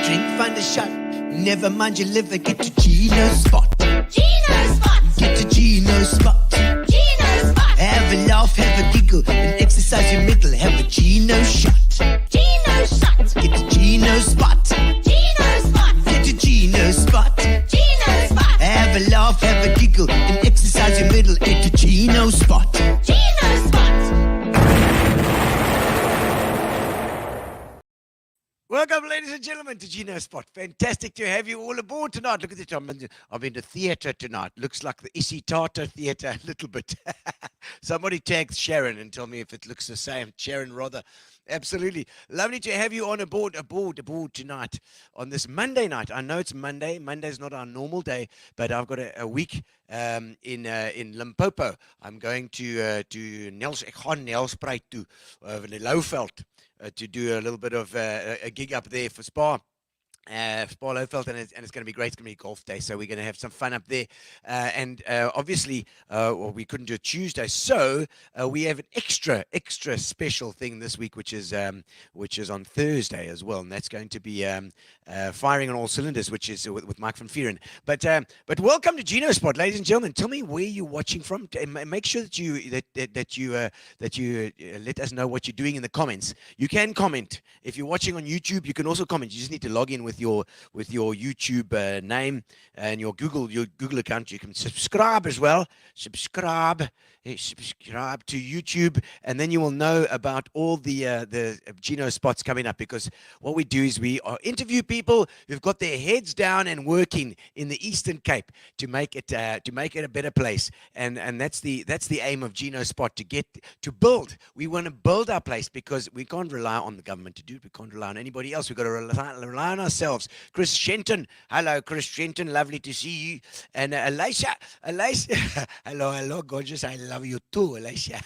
drink, find a shot. Never mind your liver, get to Gino's spot. Gino Spot! Get to Gino's spot. Gino Spot! Have a laugh, have a giggle, and exercise your middle. Have a Gino shot. Gino Shot! Get to Gino's spot. Gino Spot! Get to Gino's spot. Gino Spot! Have a laugh, have a giggle, and exercise your middle. Get to Gino's spot. Gino Spot! Welcome, ladies and gentlemen, to Gino's Spot. Fantastic to have you all aboard tonight. Look at this. I'm in the theatre tonight. Looks like the Issy Tata Theatre a little bit. Somebody tag Sharon and tell me if it looks the same. Sharon, rather. Absolutely. Lovely to have you on aboard tonight on this Monday night. I know it's Monday. Monday's not our normal day, but I've got a week in Limpopo. I'm going to Nelspruit to the Lowveld. To do a little bit of a gig up there for Spa Lowveld, and it's going to be great. It's going to be golf day, so we're going to have some fun up there. Obviously, we couldn't do it Tuesday, so we have an extra special thing this week, which is on Thursday as well, and that's going to be firing on all cylinders, which is with Mike van Vieren. But welcome to Gino's Spot, ladies and gentlemen. Tell me where you're watching from. Make sure that you let us know what you're doing in the comments. You can comment if you're watching on YouTube. You can also comment. You just need to log in with your YouTube name and your Google account. You can subscribe as well. Subscribe to YouTube, and then you will know about all the Gino spots coming up, because what we do is we interview people who've got their heads down and working in the Eastern Cape to make it a better place, and that's the aim of Gino Spot, to build. We want to build our place, because we can't rely on the government to do it. We can't rely on anybody else. We've got to rely on ourselves. Chris Shenton, hello Chris Shenton, lovely to see you. And Alicia, hello gorgeous, I love you too, Alicia.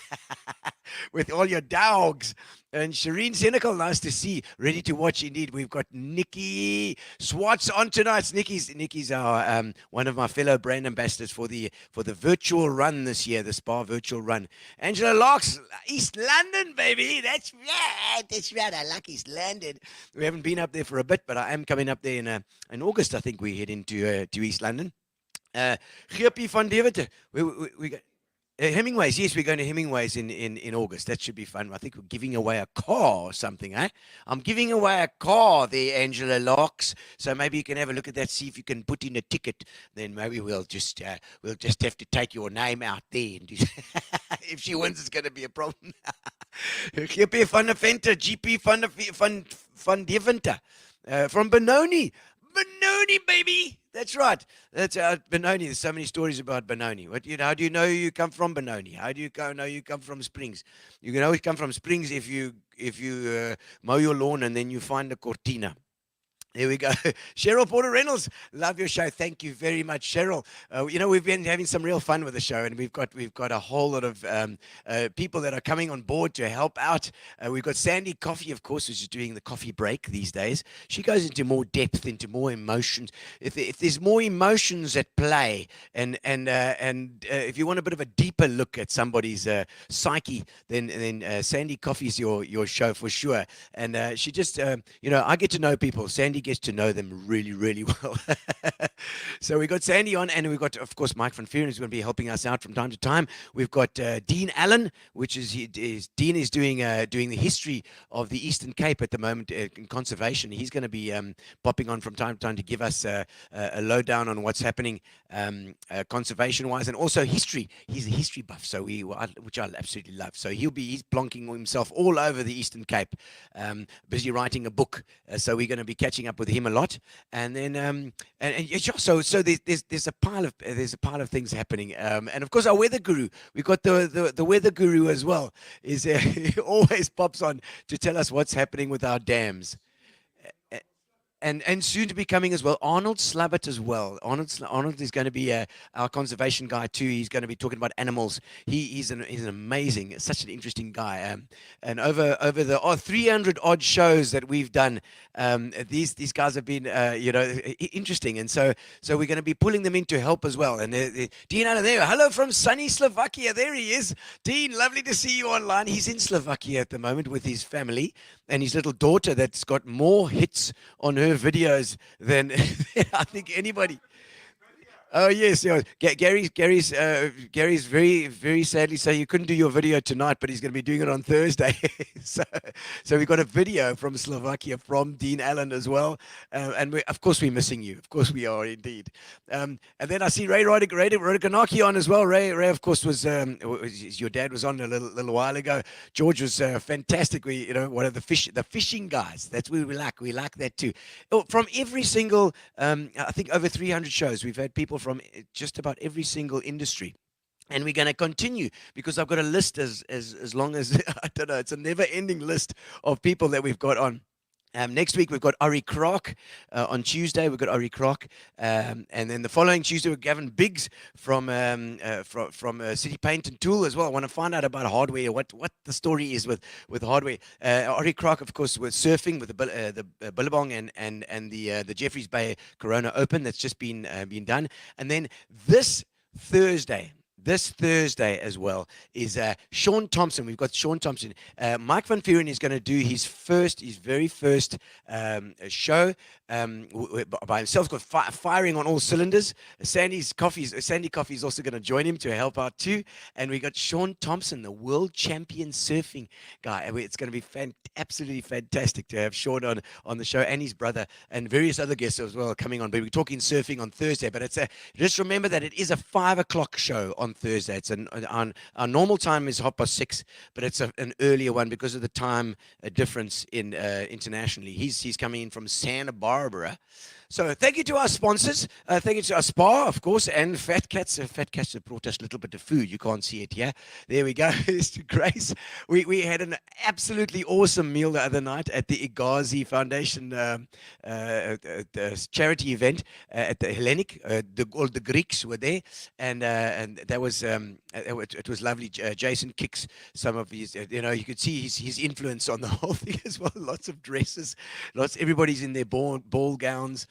With all your dogs. And Shireen Senecal, nice to see. Ready to watch indeed. We've got Nicci Swartz on tonight. Nicci's our one of my fellow brand ambassadors for the virtual run this year, the Spa virtual run. Angela Larks, East London, baby. That's right. I like East London. We haven't been up there for a bit, but I am coming up there in August. I think we head into to East London. Geerpie van Deventer. We got Hemingway's, yes, we're going to Hemingway's in August. That should be fun. I think we're giving away a car or something, eh? I'm giving away a car there, Angela Larks. So maybe you can have a look at that, see if you can put in a ticket. Then maybe we'll just have to take your name out there. And if she wins, it's going to be a problem. GP van Deventer, GP van Deventer, from Benoni. Benoni, baby. That's right. That's Benoni. There's so many stories about Benoni. How do you know you come from Benoni? How do you know you come from Springs? You can always come from Springs if you mow your lawn and then you find a Cortina. There we go. Cheryl Porter Reynolds, love your show. Thank you very much, Cheryl. We've been having some real fun with the show, and we've got a whole lot of people that are coming on board to help out. We've got Sandy Coffee, of course, who's doing the coffee break these days. She goes into more depth, into more emotions. If there's more emotions at play, and if you want a bit of a deeper look at somebody's psyche, then Sandy Coffee's your show for sure. And she just, I get to know people. Sandy gets to know them really, really well. So we got Sandy on, and we've got, of course, Mike van Vieren, who's going to be helping us out from time to time. We've got Dean Allen, Dean is doing the history of the Eastern Cape at the moment in conservation. He's going to be popping on from time to time to give us a lowdown on what's happening conservation-wise, and also history. He's a history buff, so which I absolutely love. So he's plonking himself all over the Eastern Cape, busy writing a book. So we're going to be catching up with him a lot, and then so there's a pile of things happening, and of course our weather guru. We've got the weather guru as well. He always pops on to tell us what's happening with our dams. And soon to be coming as well, Arnold Slabbert as well. Arnold is going to be our conservation guy too. He's going to be talking about animals. He's an amazing, such an interesting guy. And over the 300 odd shows that we've done, these guys have been interesting. And so we're going to be pulling them in to help as well. And Dean out there, hello from sunny Slovakia. There he is, Dean. Lovely to see you online. He's in Slovakia at the moment with his family. and his little daughter that's got more hits on her videos than I think anybody. Oh yes, yeah. Gary's very sadly saying you couldn't do your video tonight, but he's going to be doing it on Thursday. so we got a video from Slovakia from Dean Allen as well, and of course we're missing you. Of course we are indeed. And then I see Ray Rodikanaki on as well. Ray of course was your dad was on a little while ago. George was fantastic. One of the fishing guys. That's what we like. We like that too. From every single, I think over 300 shows, we've had people from just about every single industry. And we're going to continue because I've got a list as long as, I don't know, it's a never-ending list of people that we've got on. Next week, we've got Ari Kroc. On Tuesday, we've got Ari Kroc. And then the following Tuesday, we're Gavin Biggs from City Paint and Tool as well. I want to find out about hardware, what the story is with hardware. Ari Kroc, of course, with surfing with the Billabong and the Jeffreys Bay Corona Open that's just been done. And then this Thursday as well is Sean Thompson. We've got Sean Thompson. Mike Van Vuuren is going to do his very first show by himself, called Firing on All Cylinders. Sandy Coffee is also going to join him to help out too. And we got Sean Thompson, the world champion surfing guy. It's going to be absolutely fantastic to have Sean on the show, and his brother and various other guests as well coming on. But we're talking surfing on Thursday. But just remember that it is a 5 o'clock show on Thursday. It's our normal time is 6:30, but it's an earlier one because of the time difference in internationally. He's coming in from Santa Barbara. So thank you to our sponsors. Thank you to our spa, of course, and Fat Cats. Fat Cats have brought us a little bit of food. You can't see it here. There we go. It's to Grace. We had an absolutely awesome meal the other night at the Igazi Foundation charity event at the Hellenic. All the Greeks were there, and that was it was lovely. Jason kicks some of his, you could see his influence on the whole thing as well. Lots of dresses, everybody's in their ball gowns.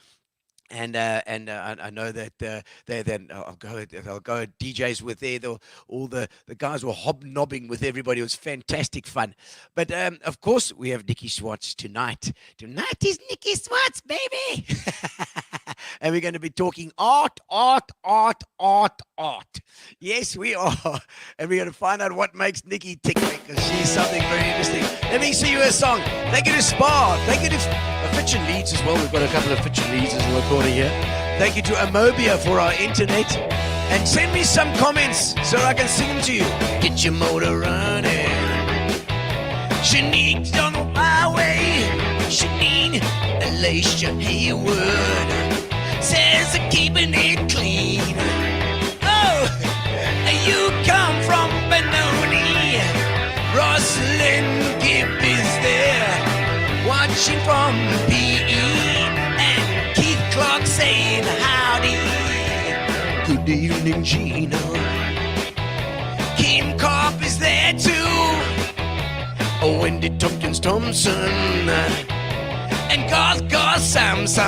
And I know that I'll go DJs with there. All the guys were hobnobbing with everybody. It was fantastic fun. But of course we have Nicci Swartz tonight. Tonight is Nicci Swartz, baby. And we're going to be talking art. Yes, we are. And we're going to find out what makes Nicci tick, because she's something very interesting. Let me see you a song. Thank you to Spa. Thank you to Fitch and Leeds as well. We've got a couple of Fitch and Leeds in the corner here. Thank you to Amobia for our internet. And send me some comments so I can sing them to you. Get your motor running. Shanique's on the highway. Shanine, Alicia Hayward says they're keeping it clean. Oh, you come from Benoni. Rosalind Gibb is there, watching from the PE, and Keith Clark saying howdy. Good evening, Gino. Kim Carp is there too. Wendy Tompkins Thompson and Garth Samson.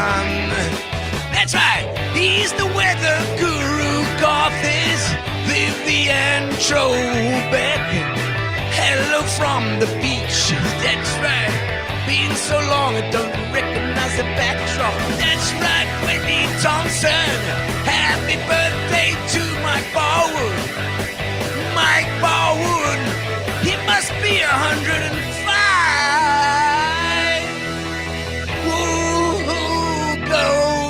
That's right, he's the weather guru. Garth is Vivian Trobeck. Hello from the beach. That's right. Been so long I don't recognize the backdrop. That's right, Wendy Thompson. Happy birthday to Mike Barwood. Mike Barwood, he must be 105. Woo-hoo, go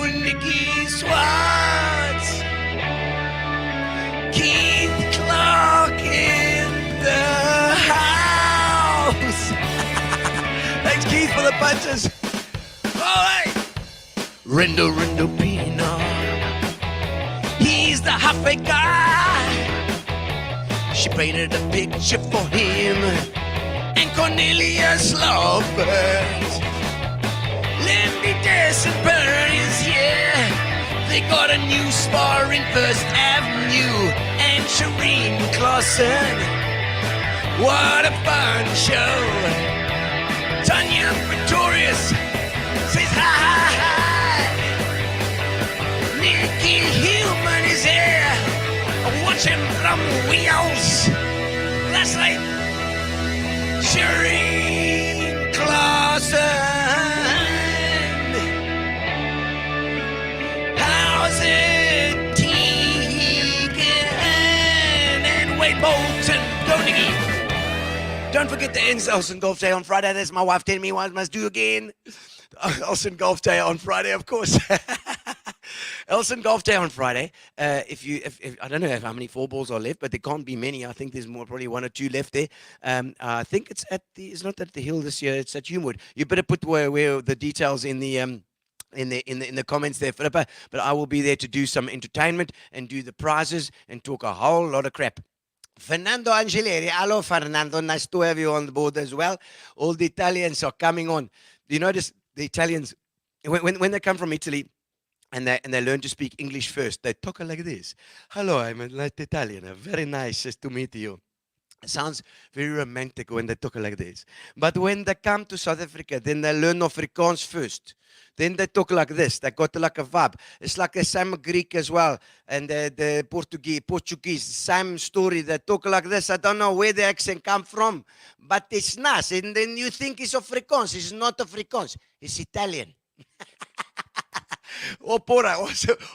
Nicci Swartz. Keith Clark in the house. Thanks, Keith, for the punches. All right. Rindo Pino. He's the Huffy guy. She painted a picture for him and Cornelius Lovebirds. Lindy Dessenberg is here. They got a new spar in First Avenue. And Shireen Clausen. What a fun show. Tanya Pretorius says hi. Nikki Hillman is here. Watch him from wheels. That's right. Shireen Clark. How's it, Tegan and Wade Bolton? Go, Nicky. Don't forget the Elson Golf Day on Friday. That's my wife telling me what I must do again. Elson Golf Day on Friday, of course. Elson Golf Day on Friday. If I don't know how many 4 balls are left, but there can't be many. I think there's probably 1 or 2 left there. I think it's not at the Hill this year. It's at Humewood. You better put where the details in the comments there, Philippa. But I will be there to do some entertainment and do the prizes and talk a whole lot of crap. Fernando Angeleri. Hello, Fernando. Nice to have you on the board as well. All the Italians are coming on. You notice the Italians, when they come from Italy, and they learn to speak English first, they talk like this. Hello, I'm an Italian. Very nice to meet you. It sounds very romantic when they talk like this. But when they come to South Africa, then they learn Afrikaans first. Then they talk like this. They got like a vibe. It's like the same Greek as well. And the Portuguese, same story. They talk like this. I don't know where the accent come from. But it's nice. And then you think it's Afrikaans. It's not Afrikaans. It's Italian. Or Pora,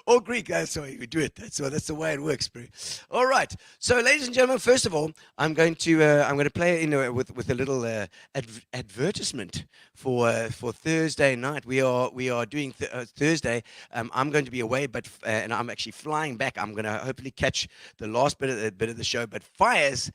or Greek. That's how you do it. That's the way it works, bro. All right. So, ladies and gentlemen, first of all, I'm going to play with a little advertisement for Thursday night. We are doing Thursday. I'm going to be away, and I'm actually flying back. I'm going to hopefully catch the last bit of the show. But Fires,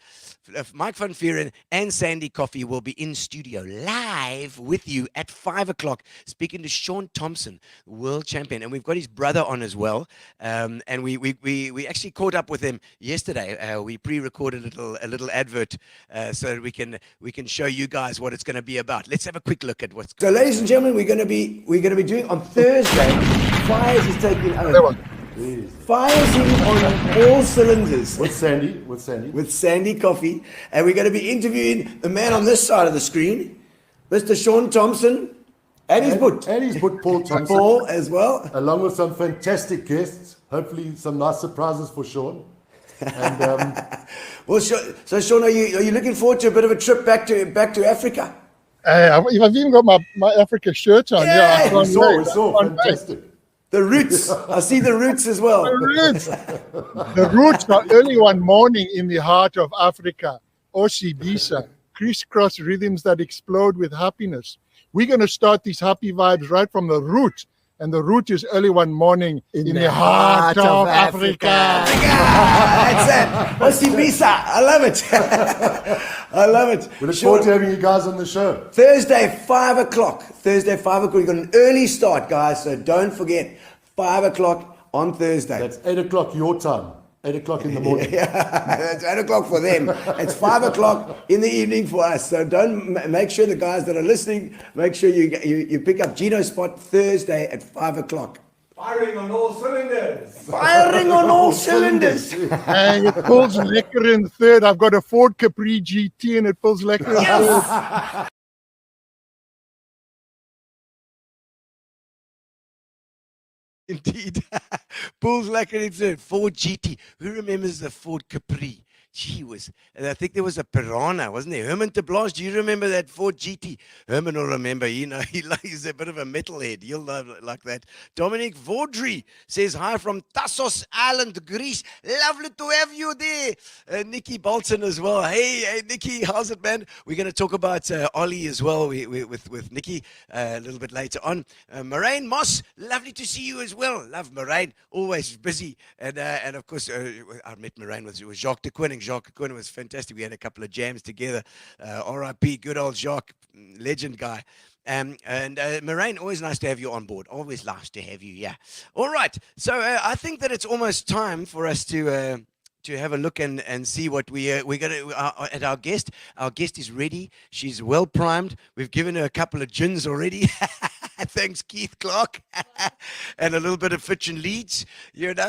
Mike van Vuuren and Sandy Coffey will be in studio live with you at 5:00, speaking to Sean Thompson, world champion, and we've got his brother on as well. And we actually caught up with him yesterday. We pre-recorded a little advert so that we can show you guys what it's going to be about. Let's have a quick look at what's. So, ladies and gentlemen, we're going to be doing on Thursday. Fires is taking over. Fires in on all cylinders. With Sandy. With Sandy Coffey. And we're going to be interviewing the man on this side of the screen, Mr. Sean Thompson, and his boot, Paul Thompson. Paul as well. Along with some fantastic guests. Hopefully some nice surprises for Sean. And, well, so Sean, are you looking forward to a bit of a trip back to Africa? I've even got my Africa shirt on. Yeah, I we can't wait. saw. Fantastic. The roots. I see the roots as well. The roots are early one morning in the heart of Africa. Osibisa, crisscross rhythms that explode with happiness. We're going to start these happy vibes right from the root. And the root is early one morning in the heart of Africa. That's it. Osibisa. I love it. I love it. We look forward to having you guys on the show. Thursday, 5:00. Thursday, 5:00. We've got an early start, guys. So don't forget, 5:00 on Thursday. That's 8:00 your time. 8:00 in the morning. Yeah, that's 8:00 for them. It's 5:00 in the evening for us. So make sure the guys that are listening, make sure you pick up Gino Spot Thursday at 5:00. Firing on all cylinders. Firing on all cylinders. And it pulls lekker in third. I've got a Ford Capri GT and it pulls lekker in third. Indeed. Bulls like it. Ford GT. Who remembers the Ford Capri? Gee whiz. And I think there was a Piranha, wasn't there? Herman de Blanche, do you remember that Ford GT? Herman will remember. He's a bit of a metalhead. He'll love like that. Dominic Vaudry says hi from Tassos Island, Greece. Lovely to have you there. Nikki Bolton as well. Hey, Nikki, how's it, man? We're going to talk about Ollie as well with Nikki a little bit later on. Moraine Moss, lovely to see you as well. Love Moraine, always busy. And of course, I met Moraine with Jacques de Koning. Jacques Koning was fantastic. We had a couple of jams together. RIP, good old Jacques, legend guy. And Moraine, always nice to have you on board. Always nice to have you, yeah. All right, so I think that it's almost time for us to have a look and see what we're going to at our guest. Our guest is ready. She's well primed. We've given her a couple of gins already. Thanks, Keith Clark, and a little bit of Fitch and Leeds,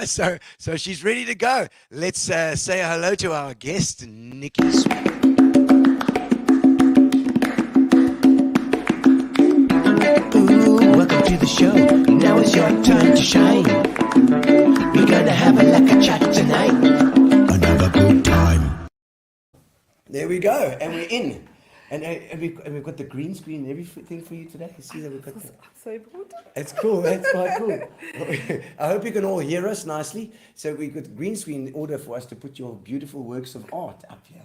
so she's ready to go. Let's say hello to our guest, Nicci Swartz. Welcome to the show. Now it's your time to shine. We're gonna have a lekker chat tonight. Another good time. There we go, and we're in. And we've got the green screen and everything for you today. You see that we've got the... So important. It's cool. That's quite cool. I hope you can all hear us nicely. So we've got green screen in order for us to put your beautiful works of art up here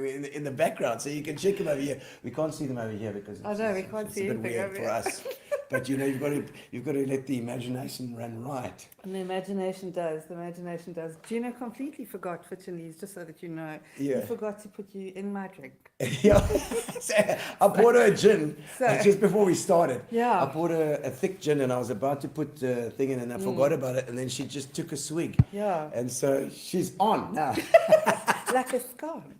in the background, so you can check them over here. We can't see them over here because I know we can't see it's a bit anything weird over for here. us. But you know, you've got to let the imagination run right. And the imagination does. The imagination does. Gino completely forgot for Chili's, just so that you know. Yeah. He forgot to put you in my drink. Yeah. So I poured her a gin So- just before we started. Yeah. I poured her a thick gin and I was about to put the thing in and I forgot about it, and then she just took a swig. Yeah. And so she's on now. Like a scone.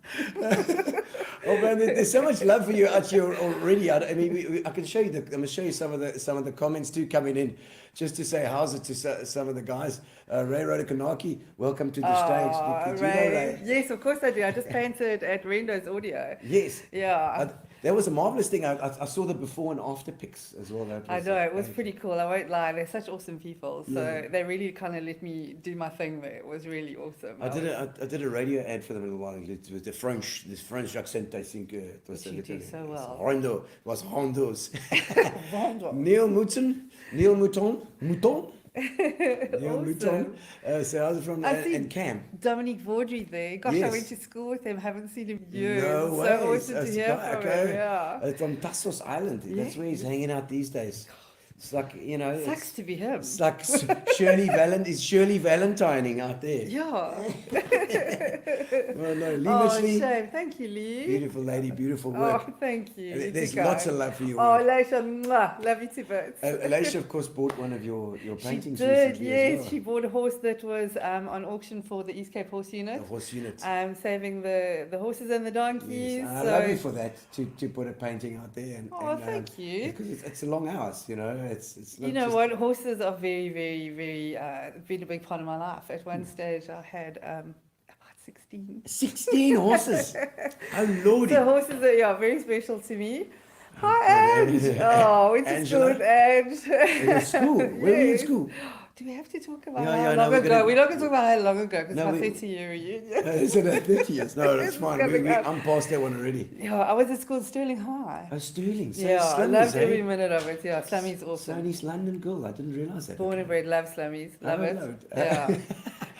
Oh man, there's so much love for you actually already. I mean, I can show you. I'm going to show you some of the comments too coming in, just to say how's it to some of the guys. Ray Rodakanaki, welcome to the stage. Did you know Ray? Yes, of course I do. I just painted at Rendo's Audio. Yes. Yeah. That was a marvelous thing. I saw the before and after pics as well. I know, it was pretty cool. I won't lie. They're such awesome people. So Yeah. they really kind of let me do my thing there. It was really awesome. I did a radio ad for them a little while ago. It was this French accent, I think. It was Which you do so well. Rondo. It was Rondos. Rondo. Neil Mouton. Neil Mouton. Neil Awesome. Mouton. So I was from I see and Cam. Dominique Vaudry there. Gosh, I Yes. went to school with him. Haven't seen him in years. No way. So awesome to hear from him. Yeah. From Tassos Island. That's where he's hanging out these days. It's like, you know, Sucks to be him. it's like Shirley Valentining out there. Yeah. Well, no, Lee Oh, Mitchley, shame. Thank you, Lee. beautiful lady, beautiful work. Oh, thank you. There's You lots guys. of love for your Oh, work. Laisha, mwah, love you to bits. Alicia, of course, bought one of your She paintings did, recently yes. as well. She bought a horse that was on auction for the East Cape Horse Unit. The horse unit. Saving the horses and the donkeys. Yes, I so love you for that, to put a painting out there. Oh, thank you. Because it's a long hours, you know. It's not you know just- what? Horses are very, very, very been a big part of my life. At one stage, I had about 16. 16 horses. Oh, lordy. So horses are very special to me. Hi, Ange. Oh, went to Angela? school with Ange. In school. Where were you in Yes. school? Do we have to talk about Yeah, how yeah, no, long we're ago? gonna- We're not going to talk about how long ago because No, my we- 30-year reunion. Is it at 30 years? No, that's It's fine. coming up. I'm past that one already. Yeah, I was at school in Sterling High. Oh, Sterling. So Yeah, I Slummers, loved eh? every minute of it. Yeah, Slummy's So awesome. an East London girl. I didn't realise that. Born and bred, love Slummies, love Oh, it. no. Yeah,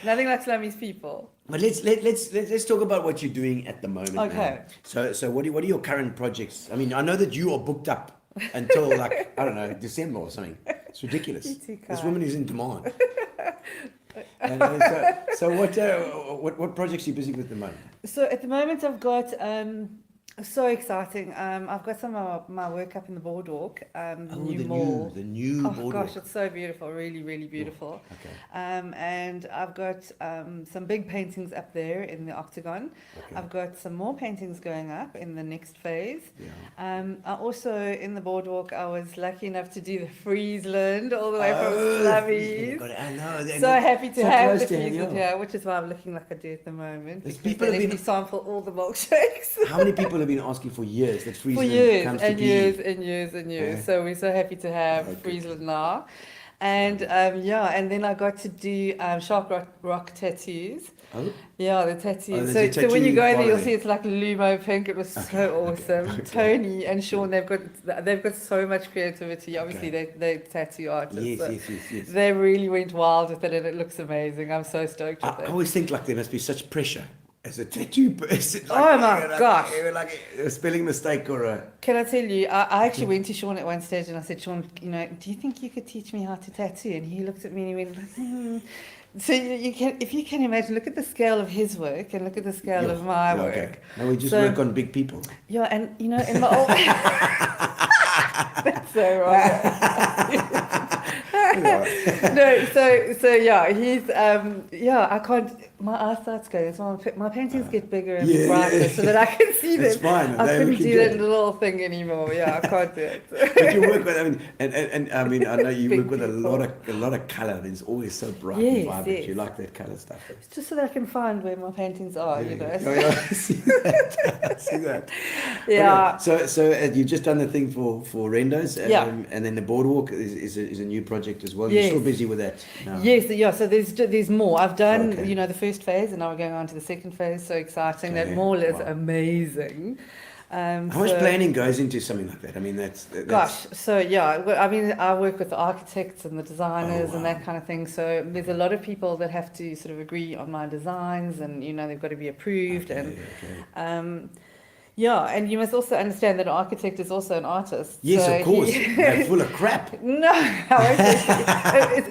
nothing like Slummy's people. But let's talk about what you're doing at the moment. Okay. Now. So what are your current projects? I mean, I know that you are booked up until like I don't know December or something. It's ridiculous. You're too This kind. woman is in demand. And, so what projects are you busy with at the moment? So at the moment, I've got so exciting. I've got some of my work up in the boardwalk, the new mall. the new Oh boardwalk. gosh, it's so beautiful, really, really beautiful. Okay. And I've got some big paintings up there in the octagon. Okay. I've got some more paintings going up in the next phase. Yeah. I also, in the boardwalk, I was lucky enough to do the Friesland all the way from Oh, Slummies. I know. So happy to so have close the to Friesland you. here, which is why I'm looking like I do at the moment. There's Because people they have let been- me sample all the milkshakes. How many people have been asking for years that For Friesland years comes and to years be? and years and years. Yeah. So we're so happy to have Okay. Friesland now. And and then I got to do Shark Rock tattoos. Oh, Yeah, the tattoos. Oh, so, there's a so when you tattoo go there, you'll parlor. see it's like Lumo pink. It was so awesome. Tony and Sean, they've got so much creativity. Obviously, they're tattoo artists. yes, so yes. They really went wild with it, and it looks amazing. I'm so stoked with I it. always think like there must be such pressure as a tattoo person. Oh my gosh. Like a spelling mistake or a. Can I tell you, I actually went to Sean at one stage and I said, Sean, do you think you could teach me how to tattoo? And he looked at me and he went, So you can, if you can imagine, look at the scale of his work and look at the scale of my Yeah, work. okay. Now we just So- work on big people. Yeah, and in my old... That's so wrong. No, so yeah, he's I can't. My eyesight's going. So my paintings get bigger and Yeah, brighter yeah. so that I can see them. It's fine, I they're couldn't looking do good. that little thing anymore. Yeah, I can't do it. But you work with, I mean, and I mean, I know you Big work with a people. lot of color. It's always so bright Yes, and vibrant. yes. You like that color stuff. Just so that I can find where my paintings are, you know. Yeah, I see that. I see that. Yeah. So you've just done the thing for Rendo's, Yeah. and then the boardwalk is a new project as well. You're Yes. still busy with that. now. Yes, yeah. So there's more. I've done, Okay. the first phase, and now we're going on to the second phase. So exciting! Okay, That mall is wow. amazing. How much so- planning goes into something like that? I mean, that's Gosh, so yeah, well, I mean, I work with the architects and the designers and wow. that kind of thing. So there's a lot of people that have to sort of agree on my designs, and they've got to be approved. Yeah, and you must also understand that an architect is also an artist. Yes, so of course. he- They're full of crap. No,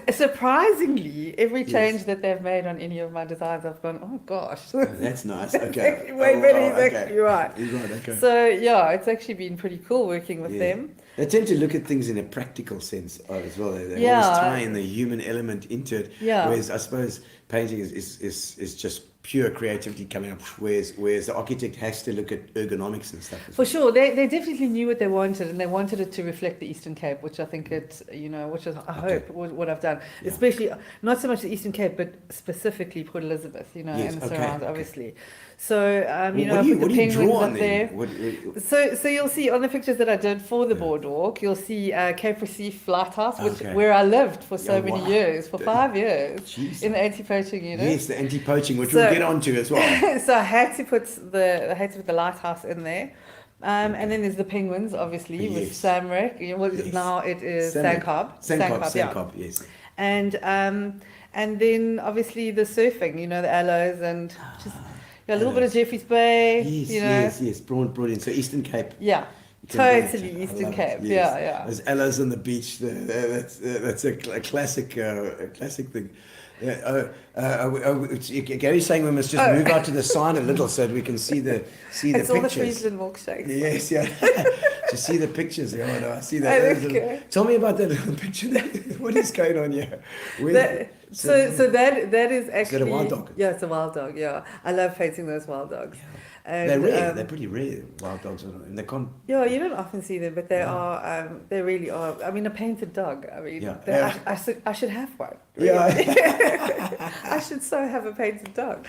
surprisingly, every change that they've made on any of my designs, I've gone, oh gosh. That's nice. Okay. Way better, he's okay. actually right. He's right, okay. So yeah, it's actually been pretty cool working with them. They tend to look at things in a practical sense as well. They Yeah. always tie in the human element into it. Yeah. Whereas I suppose painting is just pure creativity coming up. Whereas the architect has to look at ergonomics and stuff. For sure, they definitely knew what they wanted, and they wanted it to reflect the Eastern Cape, which I think which is I hope what I've done, especially not so much the Eastern Cape, but specifically Port Elizabeth, Yes, and the okay, surrounds, okay. obviously. So I What put do the you penguins draw up on there. then? So you'll see on the pictures that I did for the boardwalk, you'll see Cape Recife Lighthouse, Okay. where I lived for so Yeah, many wow. years, for 5 years, Jeez. in the anti-poaching unit. Yes, the anti-poaching, which So- we'll get onto as well. So I had to put the lighthouse in there. And then there's the penguins, obviously, with Yes. Samrick. Well, Yes. now it is Sandcob. Sandcob. Sandcob, yes. And then obviously the surfing, the aloes and just a little bit of Jeffreys Bay. Yes. Brought in. So Eastern Cape. Yeah, You can do it. totally I Eastern love it, Cape. yes. Yeah. Those aloes on the beach. That's a classic thing. Gary's saying we must just move out to the side a little so that we can see the It's all the pictures. Friesland milkshakes. Yes, yeah. To see the pictures. Yeah, no, I see Oh, that. that's There's good. Tell me about that little picture. What is going on here? So that is actually wild dog? Yeah, it's a wild dog. Yeah, I love painting those wild dogs. And, They're rare. They're pretty rare. Wild dogs, and they can't. Yeah, you don't often see them, but they are. They really are. I mean, a painted dog. I mean, Yeah. I should have one. Yeah. I should so have a painted dog.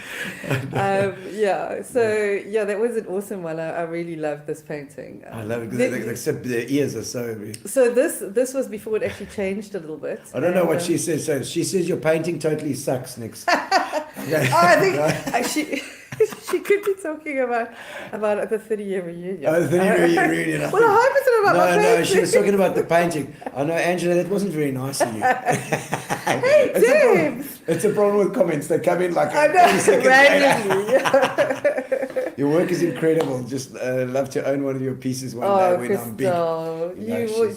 So that was an awesome one. I really loved this painting. I love it because except their ears are so. So this was before it actually changed a little bit. I don't know what she says. So she says your painting totally sucks, Nix. I think she could be talking about the 30-year reunion. Oh, the 30-year reunion. Well, I hope it's not about my painting. No, she was talking about the painting. I know, Angela, that wasn't very nice of you. Hey, James! It's a problem with comments. They come in like I know, 30 seconds later. randomly. Your work is incredible. Just love to own one of your pieces one day when I'm big. Crystal, you will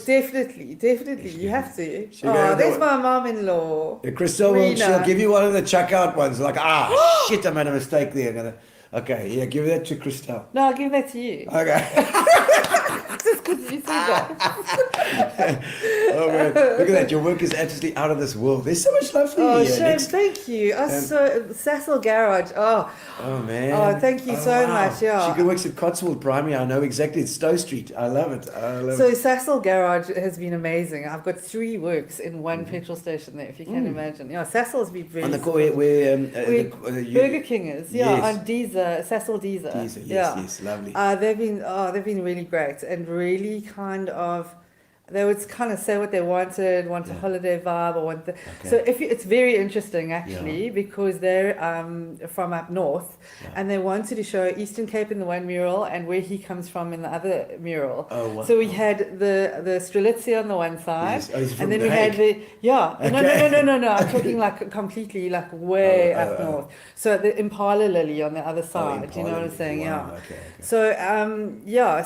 definitely. You have to. goes, There's my mom-in-law. Crystal, Rena. she'll give you one of the chuck out ones. Like, shit, I made a mistake there. Okay, yeah, give that to Crystal. No, I'll give that to you. Okay. Just because you said that. Oh man, look at that! Your work is absolutely out of this world. There's so much love for Oh, you here. Shane, Next- thank you. Cecil Garage. Oh man. Oh, thank you so much, yeah. She works at Cotswold Primary. I know exactly. It's Stowe Street. I love it. So Cecil Garage has been amazing. I've got 3 works in one petrol station there, if you can imagine. Yeah, Cecil's been very on the corner where Burger King is. Yeah, Yes. on Deezer, Cecil Deezer. Deezer, yes, lovely. They've been really great and really kind of. They would kind of say what they wanted, want a holiday vibe, or want the. So it's very interesting actually because they're from up north, and they wanted to show Eastern Cape in the one mural and where he comes from in the other mural. Oh, wow. So we had the Strelitzi on the one side, Yes. Oh, he's from and then The we had Hague. no. I'm talking like completely like way up north. So the Impala lily on the other side. You know what I'm saying? Wow, Yeah. okay. So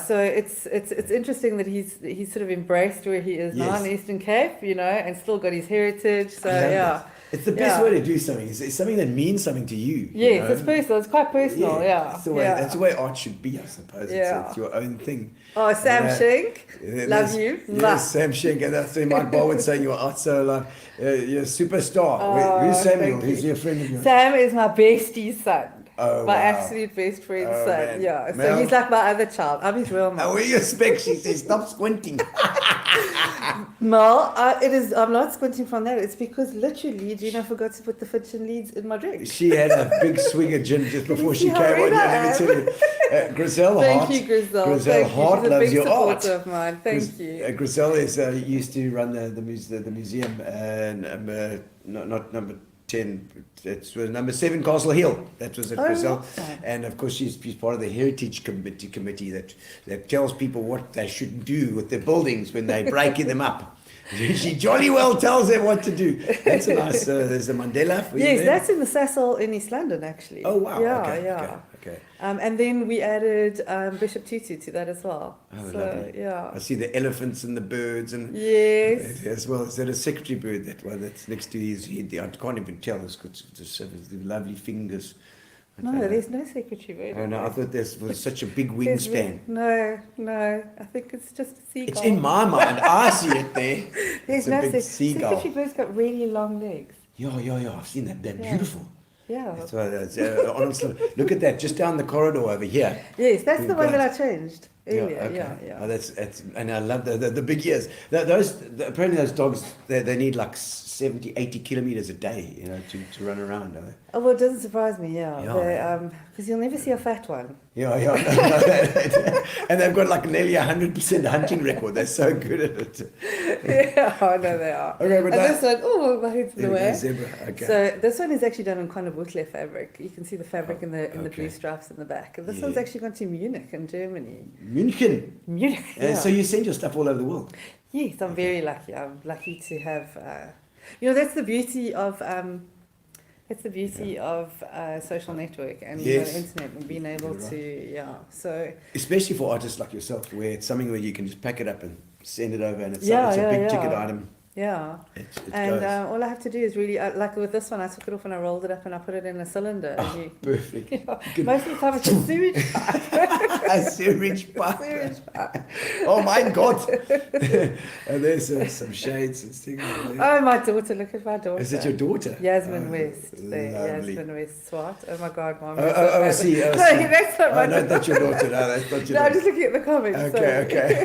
so it's interesting that he's sort of embraced where he is now in the Eastern Cape, and still got his heritage. So I love yeah, that. It's the best way to do something. It's something that means something to you. yes, it's personal. It's quite personal. Yeah, That's the way. That's the way art should be, I suppose. Yeah. It's your own thing. Oh, Sam Schenk, There's- love you. Yes, Sam Schenk. And that's what Mike Ball would say. You're also like you're a superstar. Oh, Who's Samuel? thank Who's you. your friend of yours? Sam is my bestie's son. Oh, My wow. absolute best friend's Oh, son. man. Yeah. So Mel? he's like my other child. I'm his real mom. Oh, we expect, she says, stop squinting. Mel, I'm not squinting from that. It's because literally Gino forgot to put the Fitchin leads in my drink. She had a big swig of gin just before she see came how on. red Yeah, I let me tell you. Grizel Thank Hart. you, Grizel. Grizel Thank Hart you. She's a loves big your art. supporter of mine. Thank you. Grizel is used to run the museum, not number 10. It was number 7 Castle Hill. That was at Oh, Brazil. right. And of course, she's part of the heritage committee that tells people what they should do with their buildings when they're breaking them up. She jolly well tells them what to do. That's a nice. There's the Mandela. For you Yes, there. that's in the Cecil in East London, actually. Oh wow. Yeah, Okay. yeah. Okay. And then we added Bishop Tutu to that as well. Oh, so, lovely. yeah. I see the elephants and the birds and Yes. as well. Is that a secretary bird? That one that's next to his head. I can't even tell. It's got the lovely fingers. No, there's no secretary bird. Oh no, I thought this was such a big There's wingspan. No. I think it's just a seagull. It's in my mind. I see it there. There's It's a no big seagull. secretary bird's got really long legs. Yeah. I've seen that. They're Yeah. beautiful. Yeah. That's why. Honestly, look at that. Just down the corridor over here. Yes, that's We've the one got- that I changed earlier. okay. Yeah. Oh, that's and I love the big ears. Apparently those dogs they need like 70, 80 kilometers a day, to run around. Don't they? Oh, well, it doesn't surprise me, Yeah. because you'll never see a fat one. Yeah. And they've got like nearly 100% hunting record. They're so good at it. Yeah, I know they are. Okay, but and that- this one, oh, my head's in the There we go, way. zebra. Okay. So this one is actually done in kind of Wutle fabric. You can see the fabric in the okay. blue stripes in the back. And this Yeah. one's actually gone to Munich in Germany. München. Munich. Yeah. So you send your stuff all over the world. Yes, I'm very lucky. I'm lucky to have. That's the beauty of. Social network and Yes. the internet and being able You're right. to. So Especially for artists like yourself, where it's something where you can just pack it up and send it over, and it's Yeah, a big yeah. ticket item. yeah. It And goes. all I have to do is really, like with this one, I took it off and I rolled it up and I put it in a cylinder. and you- Perfect. Most of the time it's a sewage pipe. A sewage pipe. Sewage pipe. Oh my God! And there's some shades and things. Like that. Oh, my daughter, look at my daughter. Is it your daughter? Yasmin Oh, West. lovely. Yasmin West Swart. Oh my God, Mom. Oh, I see. No, I see. that's not my No, daughter. that's your daughter. No, that's not your No, I'm daughter. just looking at the comments. Okay.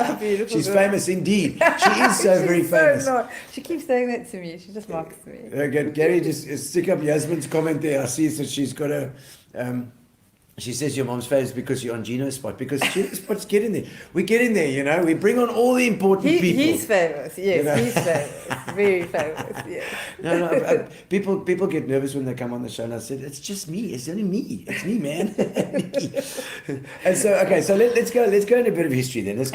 My beautiful She's girl. famous indeed. She is so She's very famous. not. She keeps saying that to me. She just mocks me. Okay, Gary, just stick up Yasmin's comment there. I see that she's got a. She says your mom's famous because you're on Gino's spot. Because Gino's spot's getting there. We're getting there, We bring on all the important people. He's famous. Yes, You know? he's famous. Very famous. Yes. No. People get nervous when they come on the show, and I said, it's just me. It's only me. It's me, man. And so, okay, so let's go into a bit of history then. Let's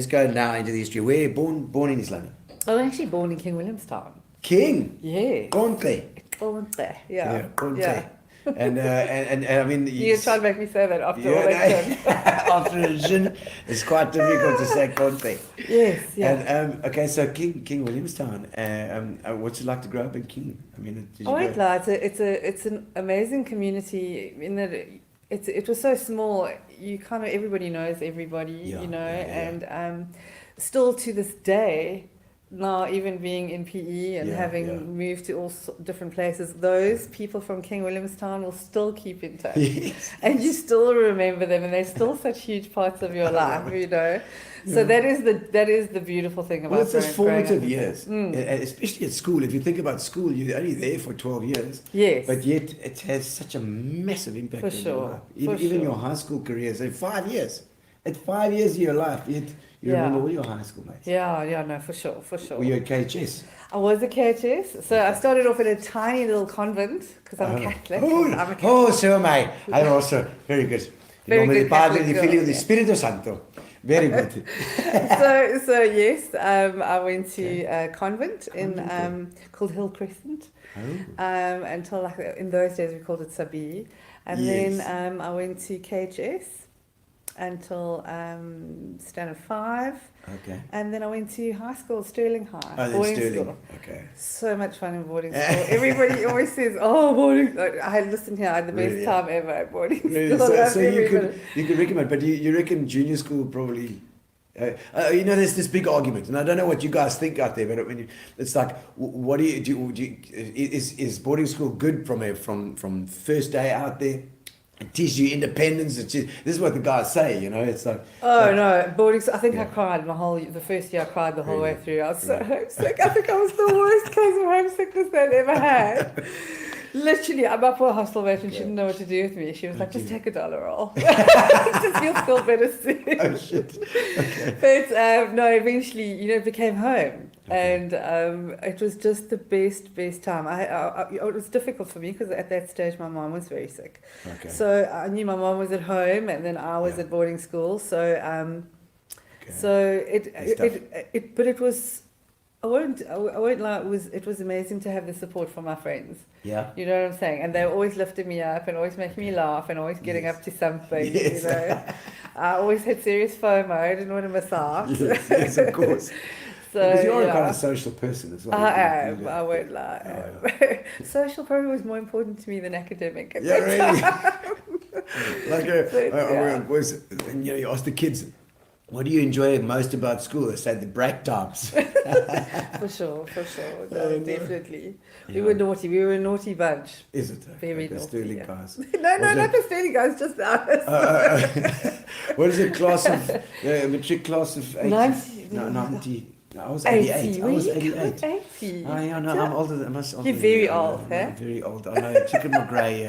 go now into the history. Where born in East London? I was actually born in King Williamstown. King. Yes. Conte. Born there. Yeah. Conte. Yeah. And I mean, You're trying to make me say that after all yeah, that. after a gin, it's quite difficult to say Conte. Yes. Yeah. And okay, so King Williamstown. What's it like to grow up in King? I mean, did you I won't go- lie, it's an amazing community in that it was so small. You kind of everybody knows everybody, Yeah, yeah. and still to this day. Now, even being in PE and Yeah, having yeah. moved to all different places, those people from King Williamstown will still keep in touch. Yes. And you still remember them, and they're still such huge parts of your life, So that is the beautiful thing about Well, it's those growing up formative in- years, especially at school. If you think about school, you're only there for 12 years. Yes. But yet it has such a massive impact For on your sure, life. for Even sure. your high school career. So 5 years. At 5 years of your life, yet you Yeah. remember all your high school mates. Yeah, no, for sure. Were you at KHS? I was a KHS, so I started off in a tiny little convent because I'm a Catholic. I'm a Catholic. Oh, so am I. I'm also very good. Very Nome good del Padre, Catholic di Figlio, girl, di yeah. Spirito Santo. Very good. so yes, I went to a convent in called Hill Crescent until in those days we called it Sabi, and Yes. then I went to KHS until standard 5, Okay. and then I went to high school, Stirling High, Oh, then boarding Sterling. school. Okay. So much fun in boarding school. Everybody always says, "Oh, boarding." I listen here. I had the best Really? time ever at boarding Really? school. I So loved every you minute. could recommend, but you reckon junior school probably. There's this big argument, and I don't know what you guys think out there, but it's like, what do you is boarding school good from first day out there? It teaches you independence. This is what the guys say, It's like, Oh no, boarding school. I think I cried the first year. I cried the whole way through. I was so homesick. I think I was the worst case of homesickness they'd ever had. Literally, my poor hostel mate, and she didn't know what to do with me. She was like, "Just take a dollar roll. Just you'll feel better soon." oh shit. Okay. But no, eventually, it became home. And it was just the best time. It was difficult for me because at that stage my mom was very sick. Okay. So I knew my mom was at home, and then I was Yeah. at boarding school. So Okay. so It's tough. but it was. I won't lie. It was amazing to have the support from my friends. Yeah. You know what I'm saying? And they were always lifting me up and always making me laugh and always getting Yes. up to something. Yes. You know, I always had serious FOMO. I didn't want to miss out. Yes, of course. So Because you're a yeah. kind of social person as well. I You am. know. I won't lie. Social probably was more important to me than academic. At Yeah, that really. time. Like, you ask the kids, what do you enjoy most about school? They say the break times. For sure. No, Oh, no. definitely. Yeah. We were naughty. We were a naughty bunch. Is it? Very the naughty, Sterling yeah. guys. No, Was not it- the Sterling guys, just us. What is it? Class of matric class of 80? 90. No, 90. No, I was 80. 88. I Were was you 88. 80? Oh, yeah, no, I'm older than older You're than very you. old, I'm eh? very old. I know. Chicken McGray.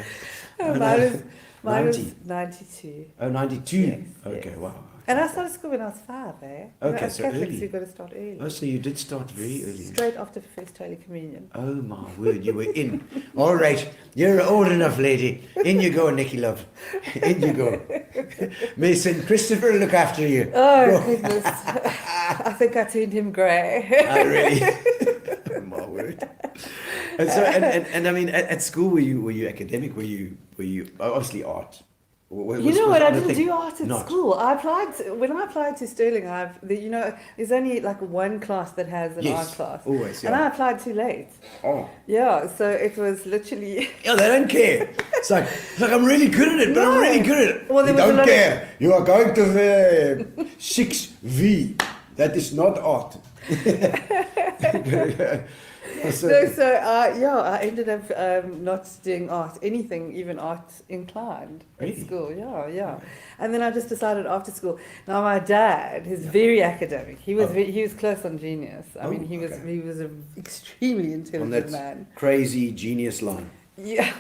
Yeah. I know. Mine was 90. 92. Oh, 92. Yes, Okay, yes. wow. And I started school when I was 5, eh? Okay, As so Catholics, early. you've got to start early. Oh, so you did start very early. Straight after First Holy Communion. Oh my word, you were in. All right, you're old enough, lady. In you go, Nicky love. In you go. May St. Christopher look after you. Oh, goodness. I think I turned him grey. I really. Oh my word. And so, and I mean, at school, were you academic? Were you obviously art? You know what? I didn't think? do art at Not. school. When I applied to Sterling, there's only like one class that has an Yes, art class. always, And yeah. I applied too late. Oh. Yeah, so it was literally. Yeah, they don't care. It's like I'm really good at it, but I'm No. really good at it. Well, there You was a don't lot of- care. You are going to the 6V. That is not art. So- I ended up not doing art, anything, even art inclined Really? at school. Yeah. And then I just decided after school. Now my dad is very academic. He was Oh. he was close on genius. I mean, he was okay. an extremely On intelligent that man. crazy genius line. Yeah,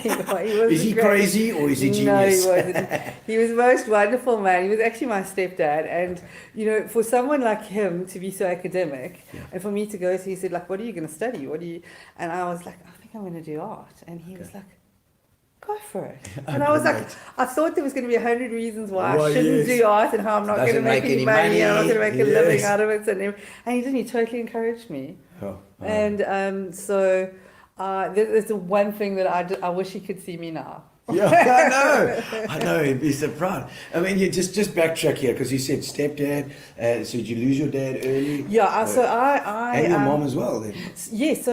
he wasn't Is he great. crazy or is he No, genius? he wasn't. He was the most wonderful man. He was actually my stepdad, and you know, for someone like him to be so academic, Yeah. and for me to go, so he said, like, "What are you going to study? What do you?" And I was like, "I think I'm going to do art," and he was like, "Go for it." And I was like, Right. I thought there was going to be 100 reasons why Well, I shouldn't yes. do art and how I'm not going to Doesn't make make any any money, and I'm not money. going to make a living Yes. out of it, and he didn't. He totally encouraged me. Oh, oh. And so there's the one thing that I wish he could see me now. Yeah, I know. He'd be so proud. I mean, you just backtrack here because you said stepdad. So did you lose your dad early? Yeah, so I And your mom as well. Then. Yes, so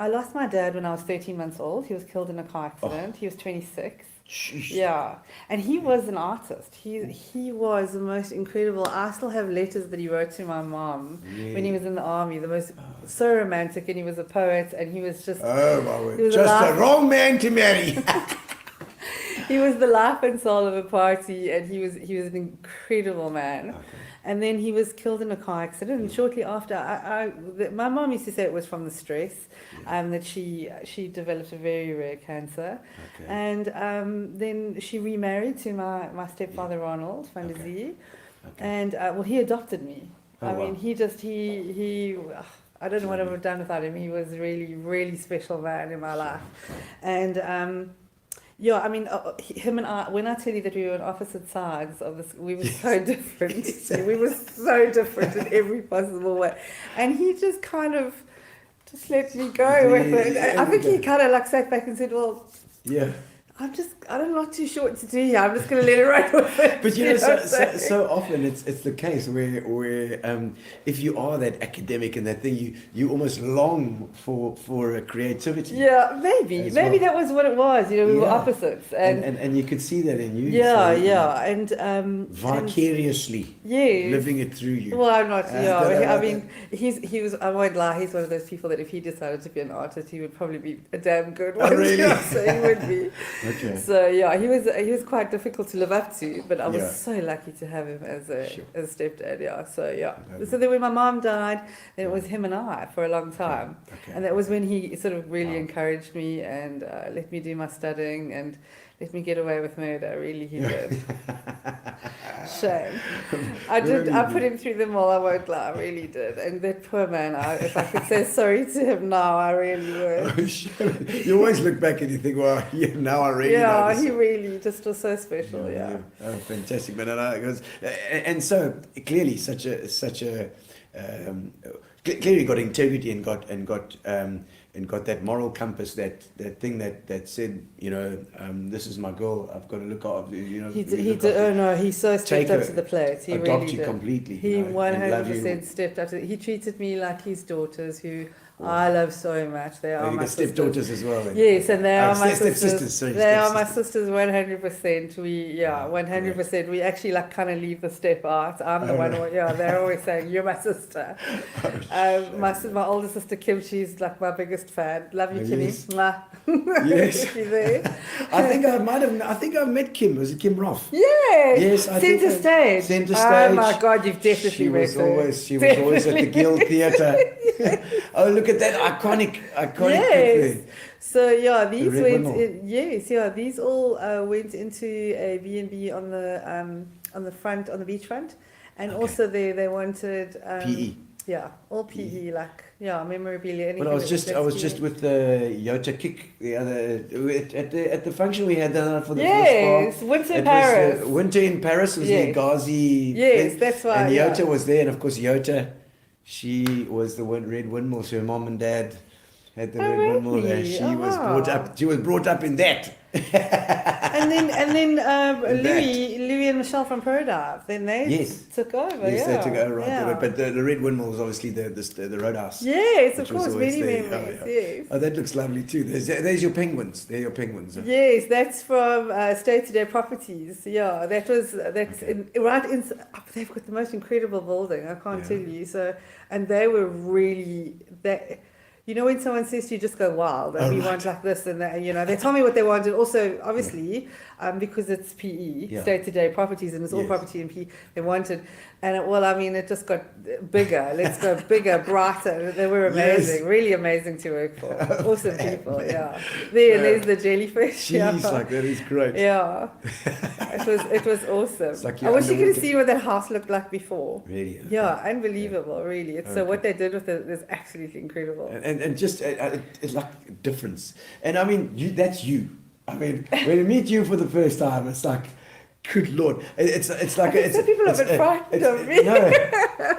I lost my dad when I was 13 months old. He was killed in a car Oh. accident. He was 26. Sheesh. Yeah, and he was an artist. He was the most incredible. I still have letters that he wrote to my mom when he was in the army. The most so romantic, and he was a poet, and he was just Oh my He word! was Just alive. the wrong man to marry. he was the life and soul of a party, and he was an incredible man. Okay. And then he was killed in a car accident. And shortly after, my mom used to say it was from the stress, that she developed a very rare cancer. Okay. And then she remarried to my stepfather Ronald van der Okay. Zee, Okay. and he adopted me. Oh, I wow. mean, he I don't know what I would have done without him. He was really, really special man in my life, and. Yeah, I mean, him and I, when I tell you that we were on opposite sides of this, we were so different. We were so different in every possible way. And he just kind of just let me go with it. I think he kind of like sat back and said, well, Yeah. I'm not too sure what to do here. I'm just going to let it run with it. But you know, what I'm saying? so often it's the case where if you are that academic and that thing, you almost long for creativity. Yeah, maybe As maybe well. that was what it was. You know, we were Yeah. opposites, And you could see that in you. yeah, so, yeah, and vicariously yes. living it through you. Well, I'm not. Yeah, I that- mean, he was. I won't lie. He's one of those people that if he decided to be an artist, he would probably be a damn good one. really? Yeah, so he would be. Okay. So yeah, he was quite difficult to live up to, but I was Yeah. so lucky to have him as a Sure. stepdad. Yeah. So yeah. Okay. So then when my mom died, then it was him and I for a long time, Okay. and that was when he sort of really Wow. encouraged me and let me do my studying and let me get away with murder. Really, he did. Shame. I put him through them all. I won't lie. I really did. And that poor man. If I could say sorry to him now, I really would. You always look back and you think, well, yeah, now I really Yeah, notice he it. really just was so special. Yeah. Oh, fantastic, man! And so clearly, clearly got integrity and got that moral compass, that thing that said, this is my girl. I've got to look after. He did. Oh no, he so stepped up to the plate. He adopt really you did. completely. He and love you. 100% stepped up to. He treated me like his daughters, who I love so much. They are You my got sisters. stepdaughters as well. Then. Yes, and they are my stepsisters. sisters. Sorry, They are my stepsisters. sisters 100%. 100%. We actually kind of leave the step out. I'm the one. They're always saying you're my sister. My older sister Kim, she's like my biggest fan. Love you, Kimmy. Yes. Mwah. Yes. She's there. I think I met Kim. Was it Kim Roth? Yes. Yes, I think Centre stage. Centre Oh stage. my God, you've definitely She met was her. always at the Guild Theatre. Oh, look at that iconic Yes. picture. So yeah, these Red went. Windmill. These all went into a B&B on the front, on the beachfront, and also they wanted PE. Yeah, all PE, memorabilia. But I was just with the Yota Kick the other at the function we had done for the Yes, first part. Winter in It Paris. was, Winter in Paris was Yes. the Ghazi. Yes, thing. that's right, And Yota yeah. was there, and of course Yota, she was the Red Windmill. So her mom and dad had the Red Windmill there. really? She Oh, was wow. brought up. She was brought up in that. and then Louis and Michelle from ProDive. Then they Yes. took over. Yes, yeah. they took over right yeah. there. But the Red Windmill was obviously the roadhouse. Yes, which of was course, always many there. memories. Oh, yeah. Yes. Oh, that looks lovely too. There's your penguins. They're your penguins. Yes, that's from State Today Properties. Yeah, that's right in. They've got the most incredible building. I can't tell you. So, and they were really that. You know when someone says to you, just go wild, and we want like this and that, they tell me what they wanted. Also, obviously, because it's PE, State Today Properties, and it's all property and PE, they wanted, and it just got bigger. Let's go bigger, brighter. They were amazing, really amazing to work for. Awesome people, there's the jellyfish. Jeez, like that is great. Yeah, it was awesome. like I you're wish you could have underwater. seen what that house looked like before. Really? Yeah, unbelievable, really. So what they did with it is absolutely incredible. And just it's like a difference. And I mean, that's you. I mean, when I meet you for the first time, it's like, good Lord, it's like Some people are a bit frightened of me. No,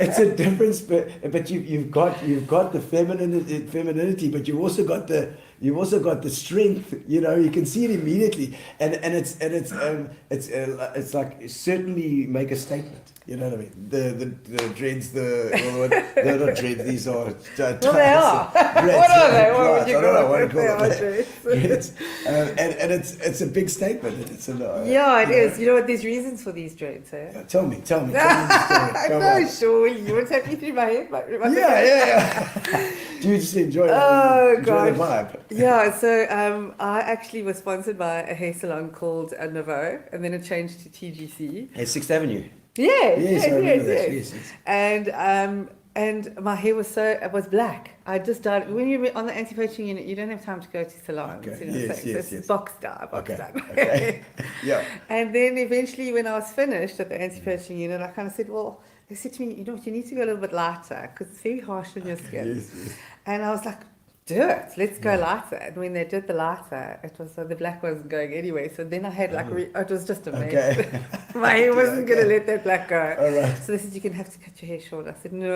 it's a difference, but you've got the femininity, but you've also got the strength. You can see it immediately, and it's like certainly make a statement. You know what I mean? The dreads, they're not dreads. These are Well, they are. What are they? What would you call them? They are dreads. And it's a big statement. It's It is. You know what? There's reasons for these dreads, eh? Tell me the story. Come No, on. surely. You want to take me through my head? Yeah. Do you just enjoy Oh, enjoy the gosh. vibe? Yeah, so I actually was sponsored by a hair salon called Nouveau, and then it changed to TGC. Hey, 6th Avenue. Yes, I remember that. yes. Yes. And my hair was black. I just dyed. When you're on the anti-poaching unit, you don't have time to go to salons. Okay. So it's box dye. Okay. Yeah. And then eventually, when I was finished at the anti-poaching unit, I kind of said, well, they said to me, you need to go a little bit lighter because it's very harsh on your skin. Yes. And I was like, do it. Let's go lighter. And when they did the lighter, it was the black wasn't going anyway. So then I had it was just amazing. Okay. My hair wasn't going to let that black go. All right. So they said, you're going to have to cut your hair short. I said, no,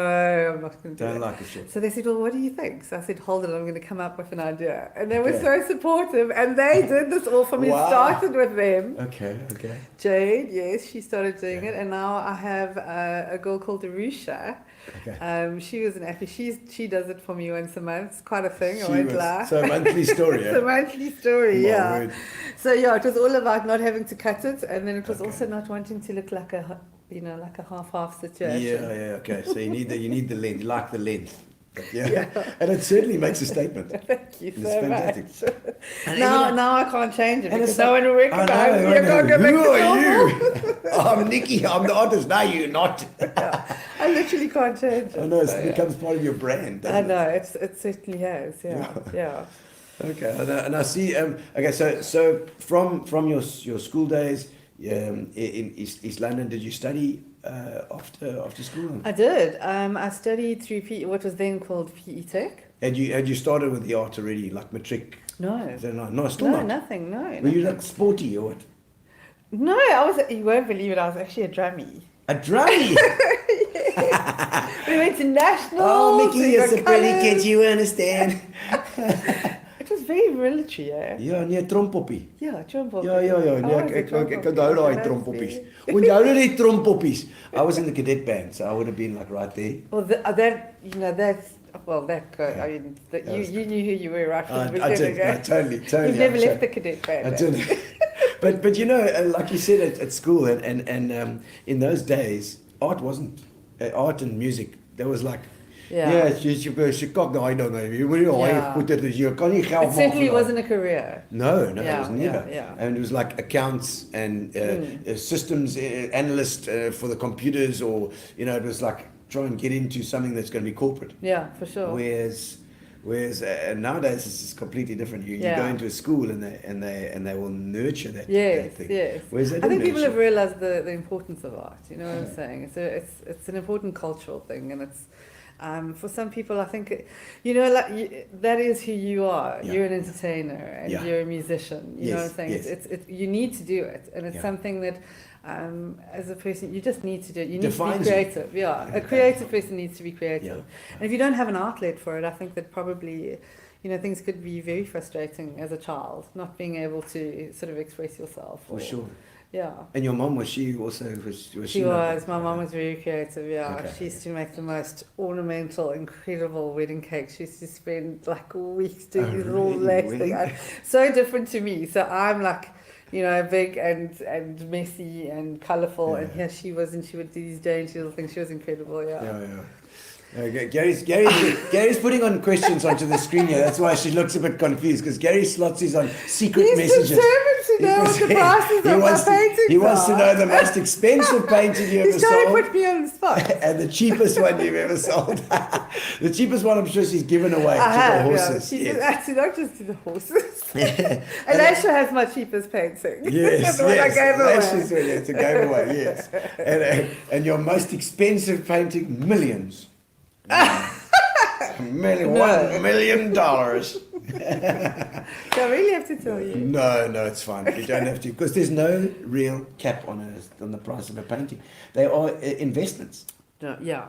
I'm not going to do Don't it. like it short. So they said, well, what do you think? So I said, hold it, I'm going to come up with an idea. And they were so supportive. And they did this all for me. Wow. Started with them. Okay. Jade, yes, she started doing it. And now I have a girl called Arusha. Okay. She was an actor. She does it for me once a month. It's quite a thing. I She won't was- lie. So a monthly story. It's a monthly story, My yeah. word. So yeah, it was all about not having to cut it, and then it was also not wanting to look like a half situation. Yeah. Okay. So you need the length. You like the length. Yeah. And it certainly makes a statement. Thank you It's so fantastic. much. And Now I can't change it And because it's no like- one will recognize me. I can't go back Who to are normal. you? I'm Nicci. I'm the artist. No, you're not. I literally can't change it. I know So, it becomes part of your brand. I doesn't know it certainly has. Yeah. Okay, and I see. Okay, so from your school days in East London, did you study after school? I did. I studied through what was then called PE Tech. Had you started with the art already, like matric? No. No, still No, not. nothing. No. Were you like sporty or what? No, I was. You won't believe it. I was actually a drummie. A drummy. We went to nationals. Oh, Mickey, we you're got so pretty, colours. kid. You understand? It was very military, eh? Ja, nee, trompoppie. Yeah, trompoppie. Ja, nee, Oh, ek it's a onthou daai That's trompoppies. very- Onthou die trompoppies. I was in the cadet band, so I would have been like right there. Well, that's I mean, you knew who you were right from the I beginning. did, totally. You've never I'm left the sure. cadet band. I eh? did. But you know, like you said at school and in those days, art wasn't art and music. There was like, Yeah. she cock the eye down there. You put it as you can't geld It certainly maak vir wasn't a career. No, it Yeah, was never. yeah. And it was like accounts and systems analyst for the computers, or it was like try and get into something that's going to be corporate. Yeah, for sure. Whereas nowadays it's just completely different. You Yeah. go into a school and they will nurture that, Yes, that thing. yes. Whereas they I think didn't people have nurture. realised the importance of art. You know what I'm saying? It's an important cultural thing, and it's for some people. I think that is who you are. Yeah. You're an entertainer and Yeah. you're a musician. You know what I'm Yes, saying? yes. It's you need to do it, and it's Yeah. something that. As a person, you just need to do it. You need Defines to you. be creative. Yeah, a creative person needs to be creative. Yeah. And if you don't have an outlet for it, I think that probably, things could be very frustrating as a child, not being able to sort of express yourself. For sure. Yeah. And your mom, was she also She was. My mom was very creative. Yeah, Okay. she used to make the most ornamental, incredible wedding cakes. She used to spend like weeks doing these little really? lace Wedding things. So different to me. So I'm like, big and messy and colourful, and here she was, and she would do these dainty little things. She was incredible. Yeah. Yeah. Gary's putting on questions onto the screen here. That's why she looks a bit confused, because Gary slots is on secret He's messages. determined to know what the prices of my paintings He wants to are. know the most expensive painting you ever He's trying to sold put me on the spot. and the cheapest one you've ever sold. The cheapest one, I'm sure she's given away I to have, the yeah. horses. She Yes. just actually not just to the horses. Yeah. And Asha has my cheapest painting. Yes, The one I gave away. That's really, it's a giveaway, yes. And your most expensive painting, millions. $1 million. Do I really have to tell you? No, it's fine. You don't have to, because there's no real cap on the price of a painting. They are investments. No, yeah.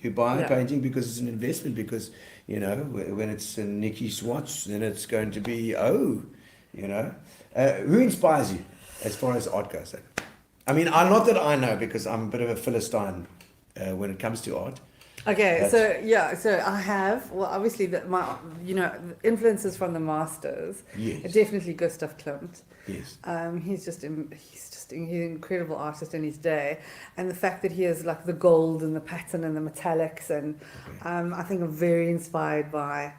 You buy a Yeah. painting because it's an investment, because, when it's in Nicci Swartz, then it's going to be, who inspires you as far as art goes? I mean, not that I know, because I'm a bit of a Philistine when it comes to art. Okay, That's- so I have, well, obviously, influences from the masters. Yes. Definitely Gustav Klimt. Yes. He's an incredible artist in his day, and the fact that he has like the gold and the pattern and the metallics, and I think I'm very inspired by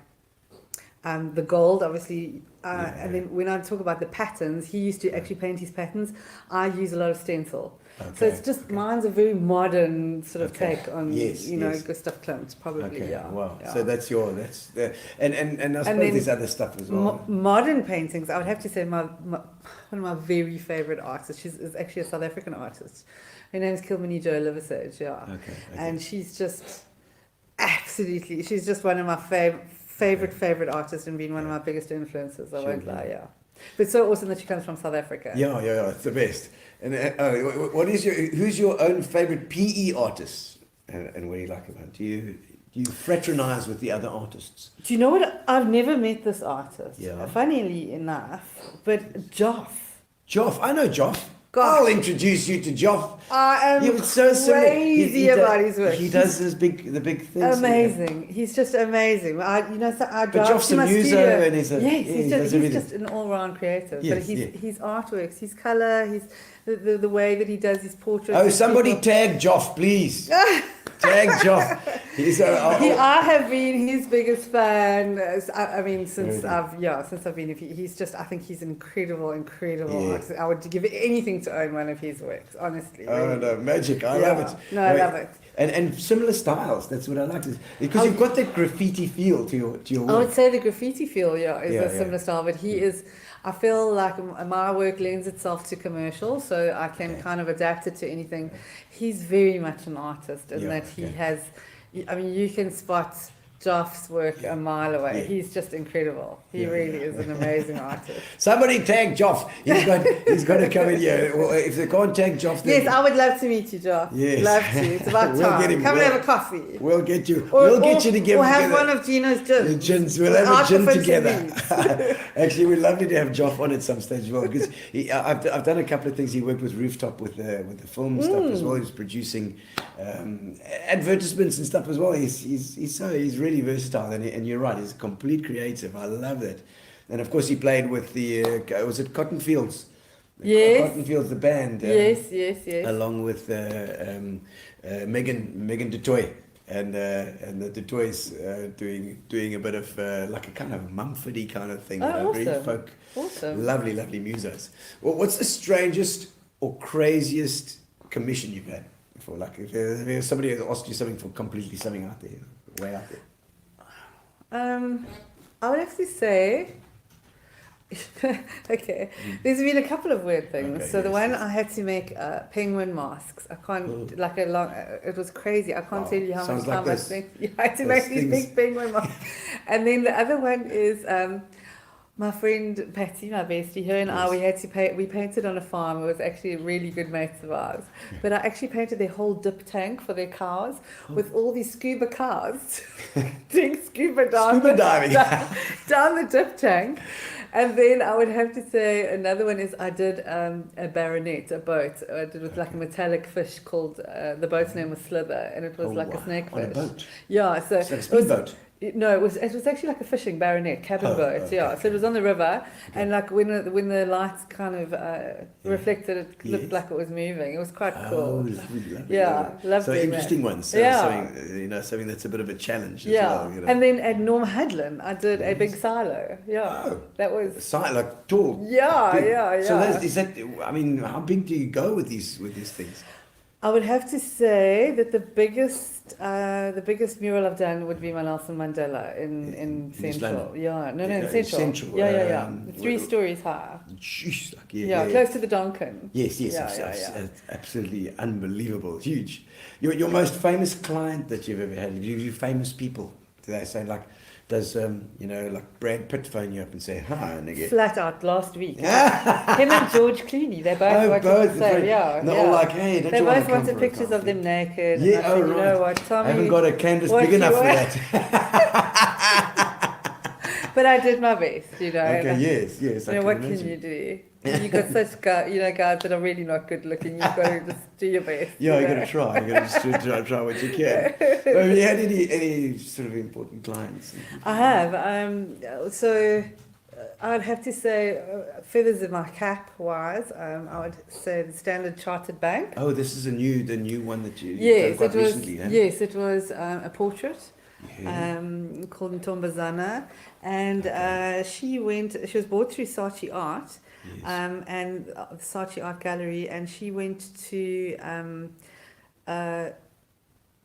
the gold, obviously. And then when I talk about the patterns, he used to actually paint his patterns. I use a lot of stencil. So it's just, mine's a very modern sort of take on, Yes. Gustav Klimt, probably, Okay, yeah. wow. Yeah. So and I suppose then there's other stuff as well. Modern paintings, I would have to say one of my very favourite artists, is actually a South African artist. Her name is Kilmini Jo Liversedge, yeah. Okay. And she's just she's just one of my favourite artists, and been one of my biggest influences, I won't lie, yeah. But so awesome that she comes from South Africa. Yeah, it's the best. And who's your own favorite PE artist, and what do you like about it? Do you fraternize with the other artists? Do you know what? I've never met this artist. Yeah. Funnily enough, but Joff. Joff, I know Joff. Gosh. I'll introduce you to Joff. I am You're so similar. crazy about his work. He does the big things. Amazing. He's just amazing. I drive Joff's to a my muser studio. and he's He's does everything. just an all-round creative. Yes, But yeah. his artworks, his colour, the way that he does his portraits. Oh, of somebody people. tag Joff, please. Tag Joff. He's I have been his biggest fan. I mean, since Really? since I've been. He's just. I think he's an incredible Yeah. artist. I would give anything to own one of his works. Honestly. Oh really. no, magic! I Yeah. love it. No, I love it. And similar styles. That's what I like because you've got that graffiti feel to your I would work. say the graffiti feel, is Yeah, a similar style, but he is. I feel like my work lends itself to commercial, so I can kind of adapt it to anything. He's very much an artist in Yeah, that he okay. has. I mean, you can spot Joff's work a mile away. Yeah. He's just incredible. He really is an amazing artist. Somebody tag Joff. He's got to come in here. Well, if they can't tag Joff, then Yes, I would love to meet you, Joff. Yes. Love to. It's about We'll time. get him. Come and We'll- have a coffee. we'll get you. Or, we'll get you together. Or have one of Gino's The gins. gins. We'll have a Art gin of together. Interviews. Actually, we'd love to have Joff on at some stage as well because I've done a couple of things. He worked with Rooftop with the film stuff as well. He was producing advertisements and stuff as well. He's really versatile and you're right. He's a complete creative. I love that. And of course, he played with the was it Cotton Fields? Yes. Cotton Fields, the band. Yes. Along with Megan DeToy. And the DeToys doing a bit of like a kind of Mumfordy kind of thing. Oh, Very awesome. folk, Awesome. lovely musos. Well, what's the strangest or craziest commission you've had before? Like if there's somebody who asked you something for completely something out there, way out there. I would actually say, okay, there's been a couple of weird things. Okay, So the yes, one yes. I had to make penguin masks. I can't, like a long, it was crazy. I can't Wow. tell you how Sounds much time like I this. spent. Yeah, I had to Those make these things. big penguin masks. And then the other one is my friend Patty, my bestie, her and I, we painted on a farm. It was actually really good mates of ours. But I actually painted their whole dip tank for their cows with all these scuba cows doing scuba diving. Scuba diving. down the dip tank. And then I would have to say another one is I did a baronet, a boat. I did with like a metallic fish called, the boat's name was Slither, and it was Oh, like wow. a snake On a fish. boat? Yeah, so So a it was- speedboat? No, it was actually like a fishing baronet, cabin Oh, boat. okay. Yeah, so it was on the river, and like when the lights kind of reflected, it looked Yes. like it was moving. It was quite Oh, cool. lovely. Yeah, loved So doing interesting that. ones. So Yeah. something that's a bit of a challenge as Yeah, well. You know. and then at Norm Hadlin, I did a big silo. Yeah, Oh. that was. Side, like tall. Yeah, big. yeah. So is that? I mean, how big do you go with these things? I would have to say that the biggest mural I've done would be my Nelson Mandela in East Central. London? Yeah, no, Yeah, in Central. Central, Yeah. 3 well- stories high. Jeez, like, Yeah, close to the Donkin. Yes, Yeah, it's absolutely unbelievable, huge. Your most famous client that you've ever had? You famous people? Do they say like? Does like Brad Pitt phone you up and say hi and they get Flat out last week. Him and George Clooney, they both Oh, wanted both, the that's same. right. Yeah, They're yeah. all like, hey, don't they you wanna both come wanted for a pictures of coffee? them naked. Yeah, and I oh said, right. you know what, Tommy? I haven't got a canvas what big you enough for want? that. But I did my best, you know. and Okay, I- yes. You know, I what can can imagine. you do? You got such guys that are really not good looking. You've got to just do your best. Yeah, you know. got to try. You got to just try what you can. But have you had any sort of important clients? I have. So I'd have to say, feathers in my cap wise, I would say the Standard Chartered Bank. Oh, this is the new one that you've done Yes, quite it was. recently, eh? Yes, it was a portrait. Yeah. Called Ntombazana, and she was bought through Saatchi Art, Yes. and the Saatchi Art Gallery, and she went to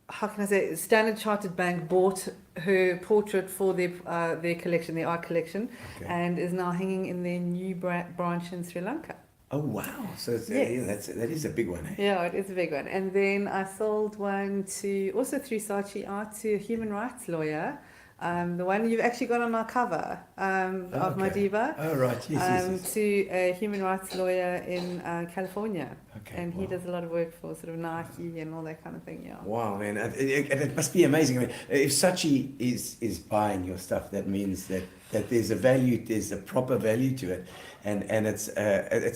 how can I say, Standard Chartered Bank bought her portrait for their collection, their art collection, Okay. and is now hanging in their new branch in Sri Lanka. Oh wow! So it's, Yes. yeah, that is a big one, eh? Yeah, it is a big one. And then I sold one also through Saatchi Art, to a human rights lawyer. The one you've actually got on our cover of my Okay. diva. Oh right, yes. To a human rights lawyer in California. Okay, And he wow. does a lot of work for sort of Nike and all that kind of thing, yeah. Wow, man, it must be amazing. I mean, if Saatchi is buying your stuff, that means that there's a value, there's a proper value to it, and it's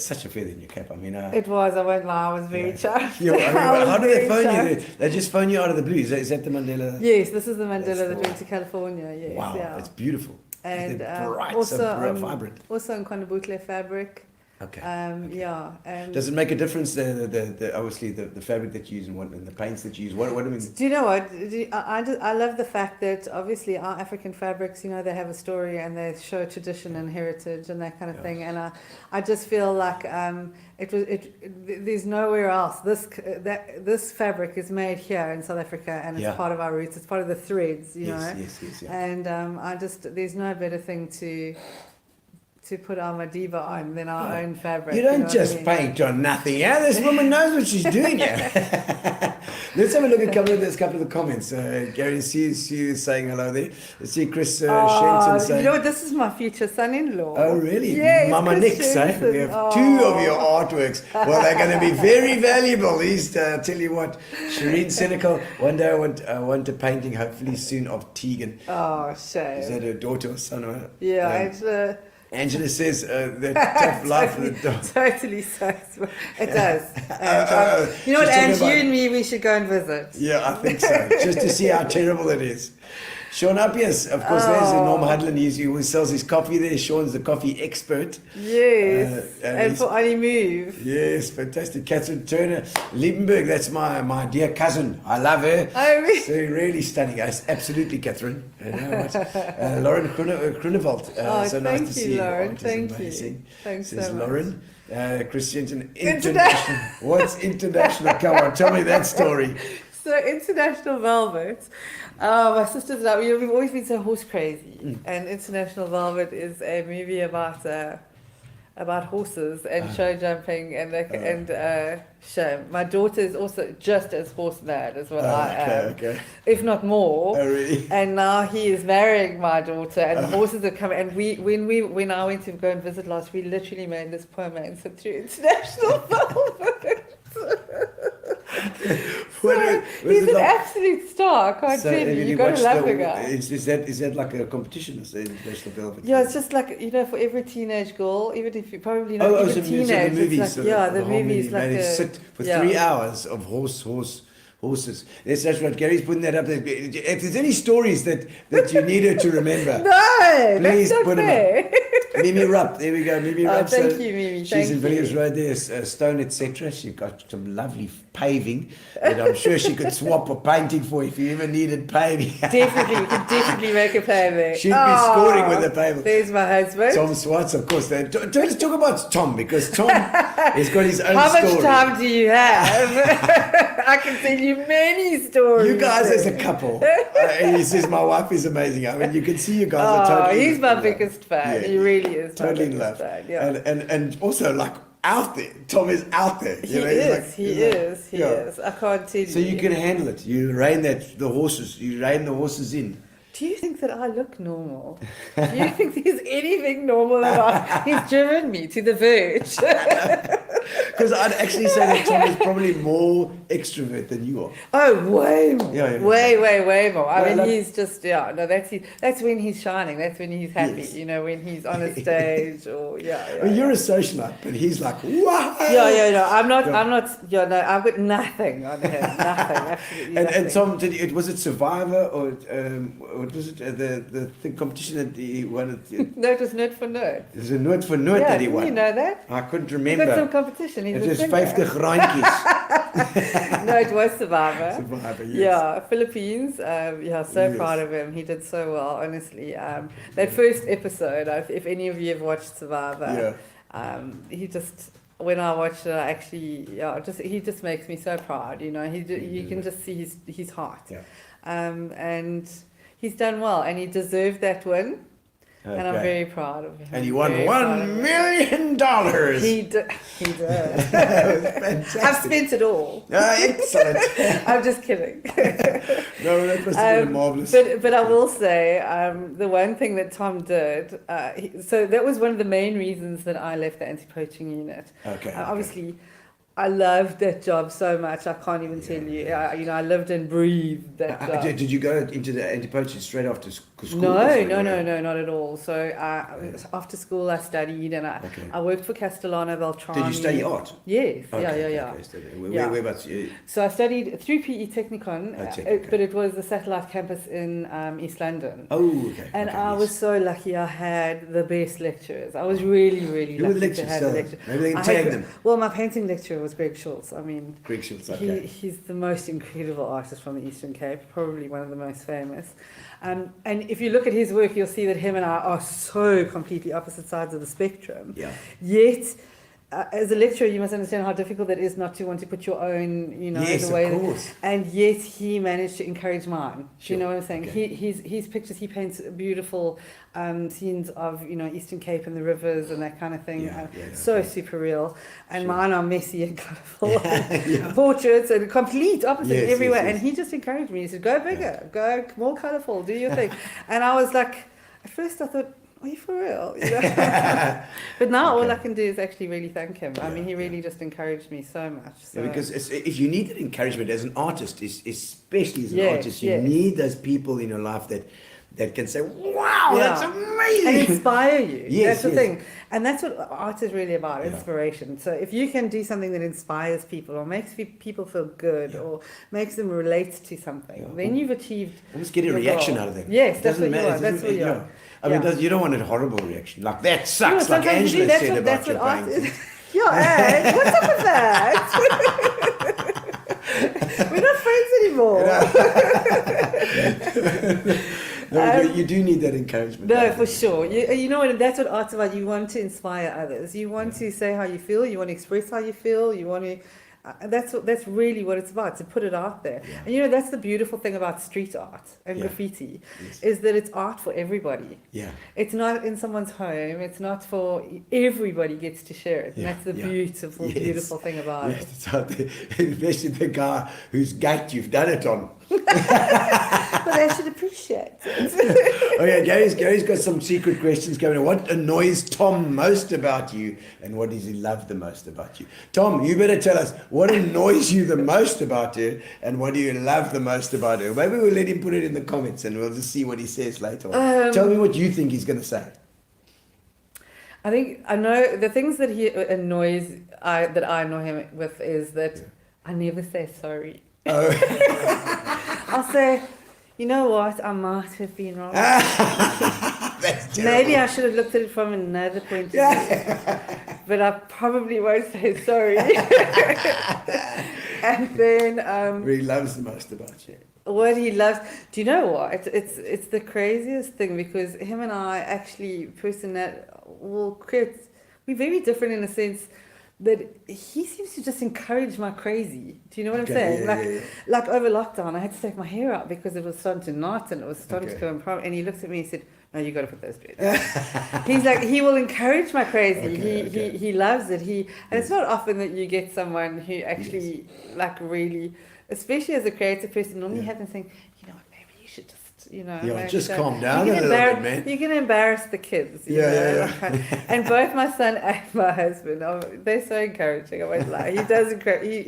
such a feather in your cap. I mean, It was, I won't lie, I was very chuffed. Yeah, I mean, I was how do they very phone you? chuffed. They just phone you out of the blue. Is that the Mandela? Yes, this is the Mandela That's that the went one. to California, yes. Wow, yeah. it's beautiful. And They're bright, also, so vibrant. also in Kwanabutle fabric. Okay. Yeah. And Does it make a difference, the obviously the fabric that you use and the paints that you use? What I mean? do you know what? I love the fact that obviously our African fabrics, you know, they have a story and they show tradition and heritage and that kind of thing. And I just feel like there's nowhere else. This fabric is made here in South Africa and it's part of our roots. It's part of the threads, you know. Yes. Yeah. And there's no better thing to put our Madiba on than our own fabric. You don't know just what I mean? paint on nothing. Yeah, this woman knows what she's doing here. Let's have a look at a couple of the comments. Gary, see you saying hello there. Let's see Chris Shenton saying. You know what? This is my future son-in-law. Oh, really? Yes, Mama Chris Nix, eh? Shenton. We have two of your artworks. Well, they're going to be very valuable. Tell you what, Shireen Senecal, one day I want a painting, hopefully soon, of Tegan. Oh, shame. Is that her daughter or son? Or, Yeah, it's... Angela says that tough love for the dog. Totally so. It does. And, you know what, Ange, you and me, we should go and visit. Yeah, I think so. Just to see how terrible it is. Sean Appius, of course, there's Norm Hudlin. He always sells his coffee there. Sean's the coffee expert. Yes. And for any move. Yes, fantastic. Catherine Turner, Liebenberg, that's my dear cousin. I love her. Oh, really? So really stunning. Absolutely, Catherine. You know what? Lauren Grunewald. So nice to see you. Lauren. Oh, it is Thank amazing. you. Thanks Says so much. Lauren. Christian International. What's international? Come on, tell me that story. So International Velvet, my sisters and I, we've always been so horse crazy, and International Velvet is a movie about horses and show jumping and show. My daughter is also just as horse mad as what I am, if not more. Oh, really? And now he is marrying my daughter, and the horses are coming. And when I went to go and visit last, we literally made this poor man sit through International Velvet. He's an absolute star, I can't tell you. You've got to love the guy. Is that like a competition? Is that International Velvet? Yeah, it's just like, you know, for every teenage girl, even if you probably not even so teenage, the movies, it's like, so the movie is like sit for 3 hours of horses. That's what Gary's putting that up there. If there's any stories that you need her to remember, no, please that's not put them fair. up. Mimi Rupp, there we go. Mimi Rupp. Thank you, Mimi. She's in Villiers Road there, Stone, etc. She's got some lovely paving that I'm sure she could swap a painting for if you ever needed paving. Definitely, we could definitely make a paving. She'd be scoring with the paving. There's my husband. Tom Swartz, of course. Let's talk about Tom, because Tom has got his own story. How much time do you have? I can tell you many stories. You guys as a couple. He says my wife is amazing. I mean, you can see you guys are totally... he's my biggest fan. Yeah, he really is totally in my love. biggest fan. Yeah. And also, like, out there. Tom is out there. He is. I can't tell you. So you can handle it. You rein the horses in. Do you think that I look normal? Do you think there's anything normal about? He's driven me to the verge. Because I'd actually say that Tom is probably more extrovert than you are. Oh, way more. Yeah. Way more. I mean, like, he's just, that's when he's shining. That's when he's happy, you know, when he's on a stage or, Well, you're a socialite, but he's like, wow. No, I'm not, I've got nothing on him. Nothing, absolutely nothing. And Tom, was it Survivor or what was it, the competition that he won? No, it was Noot for Noot. It was a Noot for Noot that he won. You know that? I couldn't remember. He got some competition. He's it a was singer. 50 graantjies. No, it was Survivor. Survivor, yes. Yeah, Philippines. So proud of him. He did so well, honestly. That first episode, if any of you have watched Survivor, he just... When I watched it, I actually, he just makes me so proud. You know, you can just see his heart. Yeah. And he's done well, and he deserved that win. Okay. And I'm very proud of him. And he won $1 million. He did. Fantastic. I've spent it all. Excellent. I'm just kidding. No, that must have been marvelous. But I will say, the one thing that Tom did, so that was one of the main reasons that I left the anti-poaching unit. Okay. Obviously, I loved that job so much. I can't even tell you. I lived and breathed that job. Did you go into the anti-poaching straight after school? No, or no, something? no, no, not at all. So after school, I studied and I worked for Castellano Beltrami. Did you study art? Yes, Okay, yeah. Okay, study. Yeah. Whereabouts? You? So I studied through PE Technikon, Technikon. but it was the satellite campus in East London. Oh, okay. And okay, I was so lucky I had the best lecturers. I was really, really Who were the lucky to lecturers? have So a lecturer. maybe they can I tag had- them. Well, my painting lecturer was Greg Schultz. I mean, Greg Schultz, okay. he's the most incredible artist from the Eastern Cape, probably one of the most famous. And if you look at his work, you'll see that him and I are so completely opposite sides of the spectrum. Yeah. Yet, as a lecturer, you must understand how difficult it is not to want to put your own, Yes, the way. of course. And yet, he managed to encourage mine. Do Sure. you know what I'm saying? Okay. His pictures, he paints beautiful scenes of Eastern Cape and the rivers and that kind of thing. Yeah, so okay. super real. And Sure. mine are messy and colourful portraits and complete opposite Yes, everywhere. yes. And he just encouraged me. He said, "Go bigger, go more colourful, do your thing." And I was like, at first I thought, are you for real? But now all I can do is actually really thank him. I mean, he really just encouraged me so much. So. Yeah, because if you need that encouragement as an artist, especially as an Yes, artist, you yes. need those people in your life that can say, "Wow, that's and amazing!" inspire you. Yes, That's the yes. thing. And that's what art is really about, Yeah. inspiration. So if you can do something that inspires people or makes people feel good or makes them relate to something, then you've achieved. Almost get a your reaction goal. out of them. Yes, that's Doesn't what you matter, are. That's doesn't what you it? are. I mean, Yeah. you don't want a horrible reaction like that No, sucks, like sometimes you do. Angela said about That's your what art painting. is. Yeah, and what's up with that? We're not friends anymore. No, you do need that encouragement. No, for sure. You know what? That's what art's about. You want to inspire others. You want to say how you feel. You want to express how you feel. You want to. That's really what it's about, to put it out there. Yeah. And that's the beautiful thing about street art and Yeah. graffiti, Yes. is that it's art for everybody. Yeah. It's not in someone's home. It's not for everybody gets to share it. And Yeah, that's the yeah. beautiful, Yes. beautiful thing about Yes, it. it's out there. Especially the guy whose gate you've done it on. But they should appreciate it. Oh yeah, Gary's got some secret questions going on. What annoys Tom most about you, and what does he love the most about you? Tom, you better tell us what annoys you the most about her, and what do you love the most about her. Maybe we'll let him put it in the comments, and we'll just see what he says later on. Tell me what you think he's going to say. I think I know the things that he annoys. That I annoy him with is that I never say sorry. Oh. I'll say, you know what, I might have been wrong. That's terrible. Maybe I should have looked at it from another point of view. But I probably won't say sorry. And then What he loves the most about you. what he loves. Do you know what? It's the craziest thing, because him and I actually we're very different in a sense that he seems to just encourage my crazy. Do you know what Okay, I'm saying? yeah. Like over lockdown, I had to take my hair out because it was starting to knot and it was starting to Okay. go in problem. And he looked at me and said, "No, you got to put those dreads." He's like, he will encourage my crazy. Okay. He loves it. And it's not often that you get someone who actually like really, especially as a creative person, normally you have them saying, you know what, maybe you should just, Yeah, just so calm down you a can little bit, embarrass- man. You can embarrass the kids. you Yeah, know, yeah, like, and both my son and my husband, they're so encouraging. I won't lie. He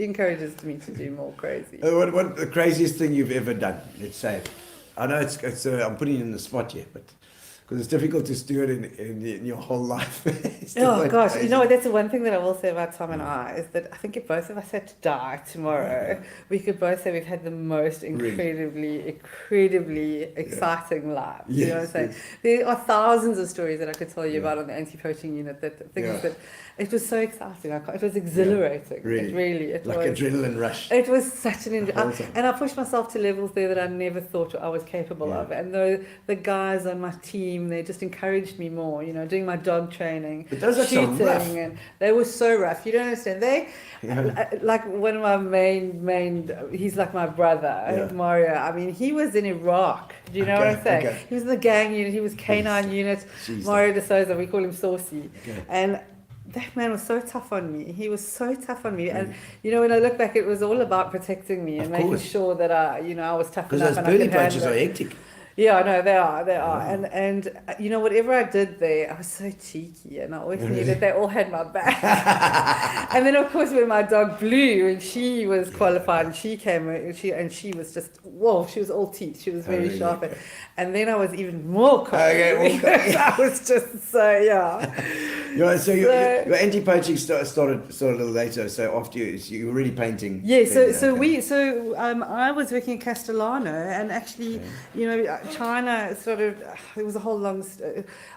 encourages me to do more crazy. What the craziest thing you've ever done? Let's say. I know it's I'm putting you in the spot here, but because it's difficult to do it in your whole life. It's Oh still gosh, crazy. you know what? That's the one thing that I will say about Tom and I is that I think if both of us had to die tomorrow, we could both say we've had the most incredibly exciting lives. You know what I'm Yes, saying? yes. There are thousands of stories that I could tell you about on the anti-poaching unit. That things Yeah. that it was so exciting. It was exhilarating. Really? It Like was. adrenaline rush. It was such an Wholesome. and I pushed myself to levels there that I never thought I was capable of. And the guys on my team, they just encouraged me more. Doing my dog training, But those are some shooting, rough. and they were so rough. You don't understand. Like one of my main. He's like my brother, Yeah. Mario. I mean, he was in Iraq. Do you know what Okay, I'm saying? okay. He was in the gang unit. He was K9 unit. Jeez. Mario de Souza. We call him Saucy. Okay. And that man was so tough on me. He was so tough on me. And, when I look back, it was all about protecting me and Of making course. sure that I was tough Because enough those and I burly could handle punches are it. hectic. Yeah, no, they are, and you know, whatever I did there, I was so cheeky, and I always knew that they all had my back. And then, of course, when my dog Blue, and she was qualified, and she came, and she was just whoa, she was all teeth, she was very really? sharp, and then I was even more cocky. Okay, because I was just so So your anti-poaching started a little later. So after you were already painting. Yeah, then, I was working in Castellano, and actually, you know, China sort of, it was a whole long,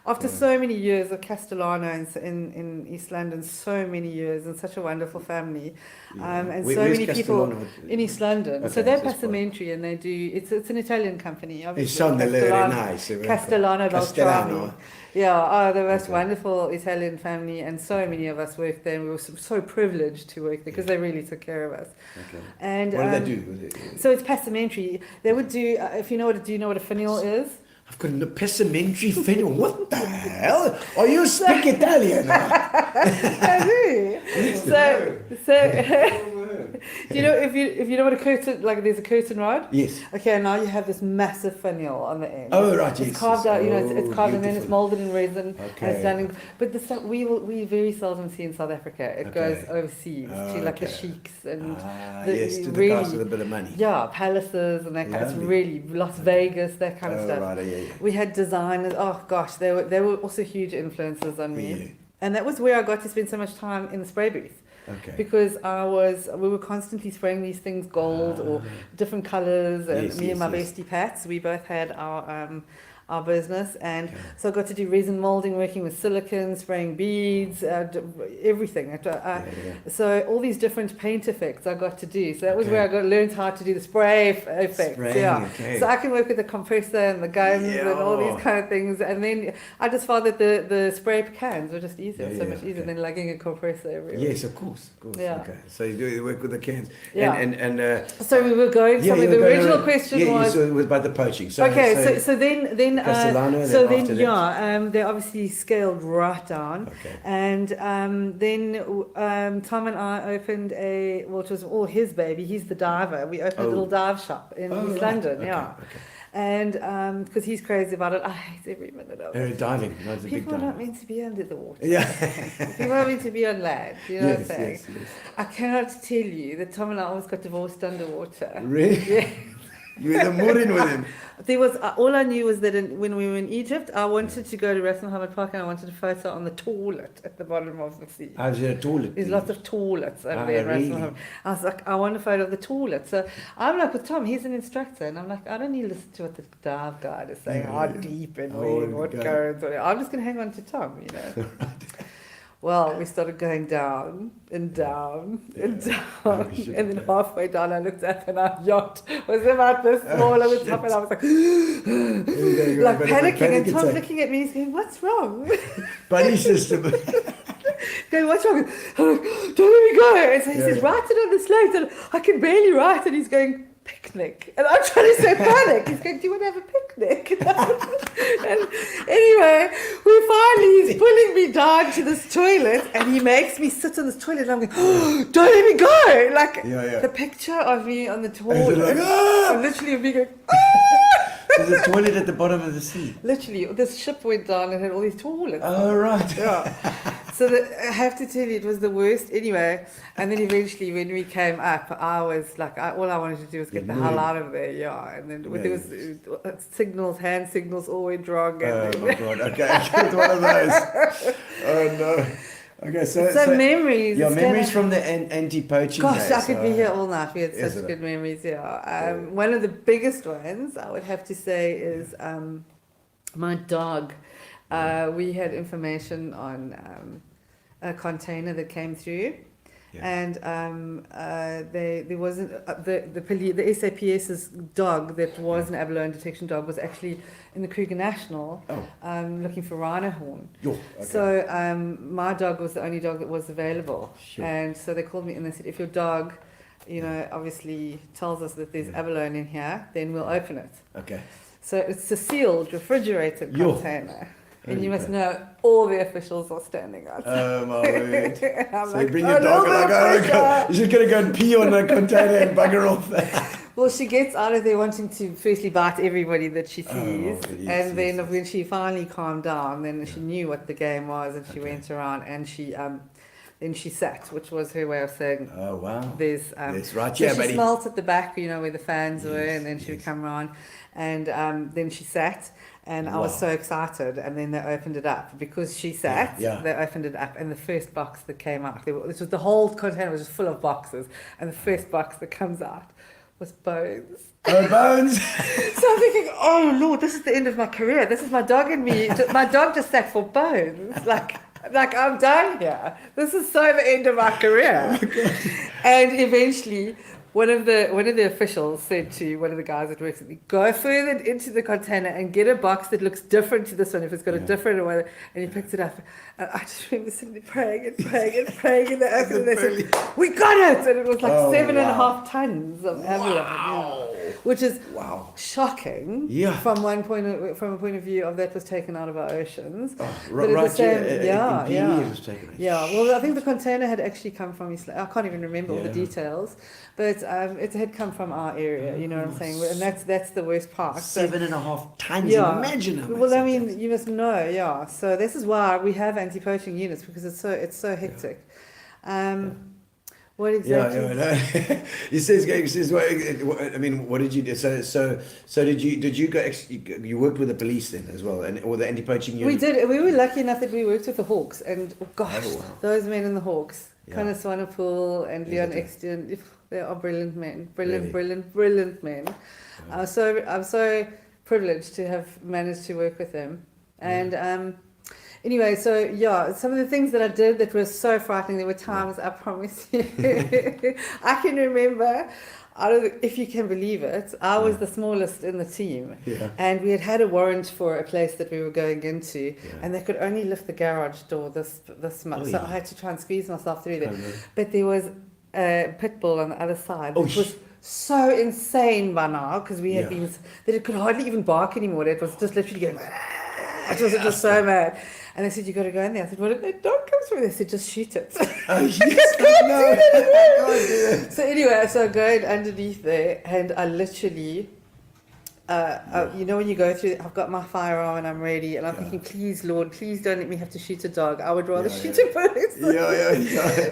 after so many years of Castellano in East London, so many years, and such a wonderful family, and so Where's many people Castellano? in East London. Okay, So they're so it's passementary, and they do, it's an Italian company, obviously. sound very nice. Castellano Castellano. Beltrami. Yeah, the most wonderful Italian family, and so many of us worked there, and we were so privileged to work there because they really took care of us. Okay. And What do they do? so it's passementary. They would do, if you know what, do you know what a finial is? I've got a passementary finial. What the hell? Are you speak Italian? I do. Do you know if you know what a curtain, like there's a curtain rod? Yes. Okay, now you have this massive finial on the end. Oh, right, yes, It's carved yes. out, you know, it's Oh, carved and then it's beautiful. molded in resin. And Okay. it's done in, but the stuff we very seldom see in South Africa. It Okay. goes overseas to like the Okay. sheiks and Yes, to the guys with a bit of money. yeah, palaces and that kind of, it's Lovely. really Las Vegas, that kind of Oh, stuff. right, yeah. We had designers. Oh gosh, they were also huge influences on me, Yeah. and that was where I got to spend so much time in the spray booth. Okay. Because we were constantly spraying these things gold or different colours, and Yes, me and my yes. bestie Pats, we both had our business, and so I got to do resin molding, working with silicon, spraying beads, everything. So all these different paint effects I got to do. So that was Okay. where I learned how to do the spray effects. Spraying, Yeah. okay. So I can work with the compressor and the guns and all Yeah. these kind of things. And then I just found that the spray cans were just easier, Yeah, so yeah, much easier okay. than lugging a compressor everywhere. Yes, of course. Yeah. Okay. So you do work with the cans. Yeah. And So we were going somewhere. you The were going original around- question yeah, was. so it was about the poaching. So, Okay, so then Castellano, so then then after they obviously scaled right down, Okay. and then Tom and I opened which was all his baby. He's the diver. We opened a little dive shop in Oh, East right. London, Okay, yeah. okay. And because he's crazy about it, I hate every minute of it. Diving. No, it's a big People are not dive. meant to be under the water. Yeah. People are meant to be on land. You know what I'm Yes, saying? yes, yes. I cannot tell you that Tom and I almost got divorced underwater. Really? Yeah. You were the mooring with him. There was all I knew was that when we were in Egypt, I wanted to go to Ras Mohammed Park, and I wanted a photo on the toilet at the bottom of the sea. I was in a toilet. There's lots of toilets over Ah, there in Ras really? Mohammed. I was like, I want a photo of the toilet. So I'm like with Tom, he's an instructor, and I'm like, I don't need to listen to what the dive guide is saying, how deep and where, what goes. I'm just going to hang on to Tom, you know. Well, we started going down and down and down, and then halfway down I looked up and our yacht was about this small on the top, and I was like, like panicking, and Tom's looking at me, he's going, what's wrong? Buddy system. Going, what's wrong? I'm like, don't let me go. And so he says, write it on the slate, and I can barely write, and he's going, picnic. And I'm trying to say panic. He's going, do you want to have a picnic? And anyway, he's pulling me down to this toilet, and he makes me sit on this toilet, and I'm going, oh, don't let me go. Like the picture of me on the toilet. like, ah! And literally of me going, There's a toilet at the bottom of the sea. literally, this ship went down and had all these toilets. Oh, right. Yeah. So I have to tell you, it was the worst. Anyway, and then eventually when we came up, I was like, all I wanted to do was get the hell out of there. Yeah. And then there was signals, hand signals all went wrong. And Oh, my God. Okay, I get one of those. Oh, no. Okay, so memories. Yeah, Stella. memories from the anti-poaching Gosh, days. I could be here all night. We had Isn't such it? good memories, yeah. One of the biggest ones, I would have to say, is my dog. We had information on a container that came through. Yeah. And there wasn't the SAPS's dog that was an abalone detection dog was actually in the Kruger National looking for rhino horn. Okay. So my dog was the only dog that was available, Sure. and so they called me and they said, if your dog, obviously tells us that there's abalone in here, then we'll open it. Okay. So it's a sealed, refrigerated Yo. container. And Holy you must crap. know all the officials are standing outside. Oh, my word. I'm So like, you bring your dog and no, you're just going to go and pee on the container and bugger off. Well, she gets out of there wanting to firstly bite everybody that she sees, and then when she finally calmed down, then she knew what the game was, and she went around and she then she sat, which was her way of saying, Oh wow. There's right so here, she buddy. smelt at the back, you know, where the fans were, and then she would come around, and then she sat, and I was so excited, and then they opened it up because she sat. Yeah. They opened it up, and the first box that came out, this was the whole container was just full of boxes, and the first box that comes out was bones. Oh, bones. So I'm thinking, oh Lord, this is the end of my career. This is my dog and me. My dog just sat for bones, like I'm done here. This is so the end of my career. And eventually, one of the officials said to one of the guys that works with me, go further into the container and get a box that looks different to this one, if it's got a different one. And he picked it up. And I just remember sitting there praying and they opened it and they said, we got it! And it was like 7.5 tons of abalone. Which is shocking from a point of view of that was taken out of our oceans. But at the same, it was taken out. Yeah, well, I think the container had actually come from East. I can't even remember all the details, but it had come from our area. You know what I'm saying? And that's the worst part. 7.5 tons. Yeah. Imagine how much Well, I that mean, is. you must know. Yeah. So this is why we have anti-poaching units, because it's so hectic. What exactly? Yeah. He says. Well, I mean, what did you do? So did you go? You worked with the police then as well, or the anti-poaching unit? We did. We were lucky enough that we worked with the Hawks, and those men in the Hawks, Connor Swanepoel and Leon Exton, they are brilliant men, brilliant men. I'm so privileged to have managed to work with them, and. Anyway, so some of the things that I did that were so frightening, there were times, I promise you, I can remember, if you can believe it, I was the smallest in the team, and we had a warrant for a place that we were going into, and they could only lift the garage door this much, so I had to try and squeeze myself through there. But there was a pit bull on the other side, which was so insane by now, because we had been, that it could hardly even bark anymore, it was just literally going, it was just so mad. And they said, you got to go in there. I said, well, if that dog comes through, they said, just shoot it. Oh, yes. So anyway, so I go in underneath there, and I literally, you know, when you go through, I've got my firearm and I'm ready, and I'm thinking, please, Lord, please don't let me have to shoot a dog. I would rather shoot a person.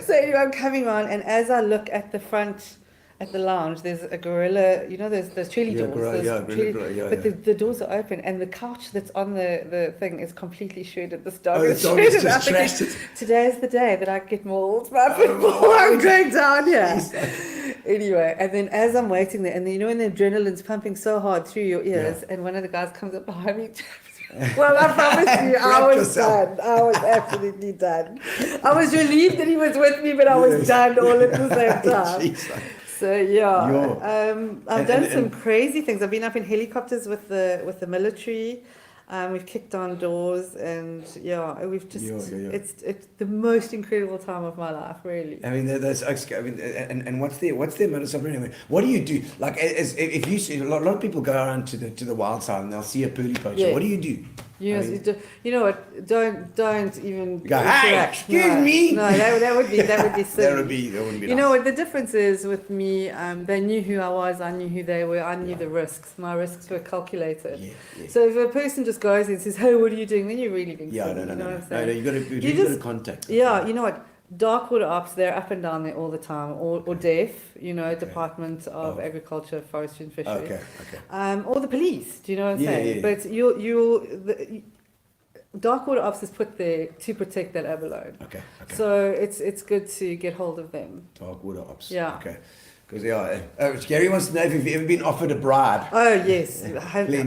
So anyway, I'm coming on, and as I look at the front, at the lounge, there's a gorilla, you know, there's trolley doors. But the doors are open, and the couch that's on the thing is completely shredded. This dog is shredded. Just trashed. Today's the day that I get mauled by before I'm going down here. Anyway, and then as I'm waiting there, and then, you know, when the adrenaline's pumping so hard through your ears, and one of the guys comes up behind me. Well, I promise you, I was done. I was absolutely done. I was relieved that he was with me, but I was done all at the same time. So I've done some crazy things. I've been up in helicopters with the military. We've kicked on doors, and we've just it's the most incredible time of my life, really. I mean, that's and what's their modus operandi? What do you do? Like, if you see a lot of people go around to the wild side and they'll see a pearly poacher. Yes. What do you do? You know what? Don't even go, hey, excuse me. No, that would be silly. that wouldn't be You nice. know what? The difference is with me. They knew who I was. I knew who they were. I knew the risks. My risks were calculated. So if a person just goes and says, "Hey, what are you doing?" then you're really being silly. You know what I'm saying? No, you got to contact. Yeah, you know what? Dark water ops, they're up and down there all the time, or DEF, you know, Department of Agriculture, Forestry and Fisheries. Or the police, do you know what I'm saying? But the dark water ops is put there to protect that abalone. So it's good to get hold of them. Dark water ops. Yeah. Okay. Because Gary wants to know if you've ever been offered a bribe. Oh yes, plenty.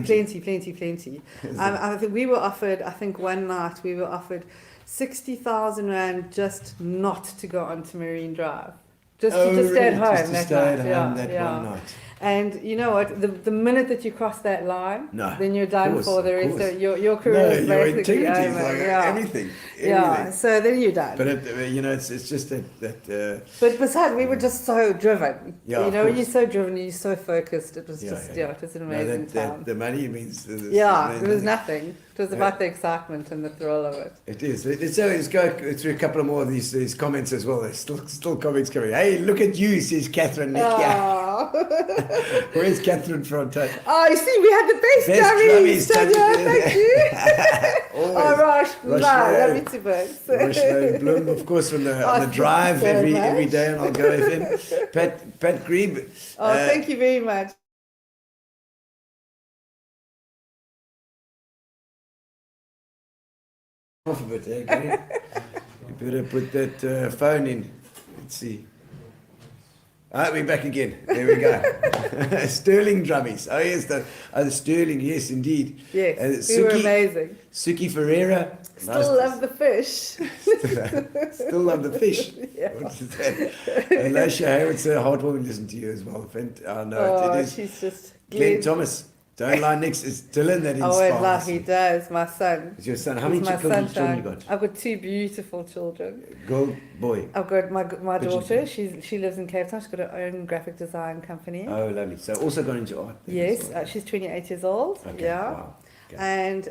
I think we were offered. I think one night we were offered 60,000 rand just not to go onto Marine Drive, just to stay at home that night. And you know what? The minute that you cross that line, then you're done for the rest of your career. Is basically over. Everything. Yeah. So then you're done. But it's just that. But besides, we were just so driven. Yeah, you know, when you're so driven, you're so focused. It was just it was an amazing time. The money means. There was nothing. It was about the excitement and the thrill of it. It is. Let's go through a couple more of these comments as well. There's still comments coming. Hey, look at you, says Catherine. Oh. Where's Catherine from? Oh, you see, we had the best Best dummies. dummies, Thank you. Always. Oh, Rosh, Rosh, love you too much. Rosh Bloom, of course, on the thank you drive so every much. day on I'll Go FM. Pat Grebe. Oh, thank you very much. Off of it, eh, Gary? You better put that phone in. Let's see. We're back again. There we go. Sterling drummies. Oh, yes, the Sterling. Yes, indeed. Yes, we were amazing. Suki Ferreira. Still love the fish. Still love the fish. Yeah. What is that? Elisha Haywood's a heartwarming to listen to you as well. I know Oh, it is. she's just Glenn Thomas. Don't lie, Nix. It's Dylan that Oh, inspires. wait, like he does, my son. It's your son. How many He's my children you sunshine. got? I've got 2 beautiful children. Girl, boy. I've got my Did you daughter. say? She lives in Cape Town. She's got her own graphic design company. Oh, lovely. So also gone into art. then Yes, as well. she's 28 years old. Okay, Yeah. wow. Okay.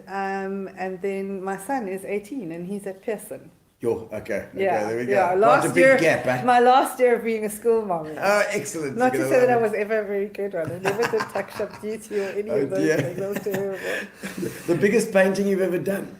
And then my son is 18 and he's at Pearson. Okay. Yeah, There we go. yeah. Quite a Last big year, gap, eh? my last year of being a school mom. Oh, excellent. Not to You're say that I gonna was ever a very good one. I never did tuck shop duty or any Oh, of those dear. things. That was terrible. love it. The biggest painting you've ever done?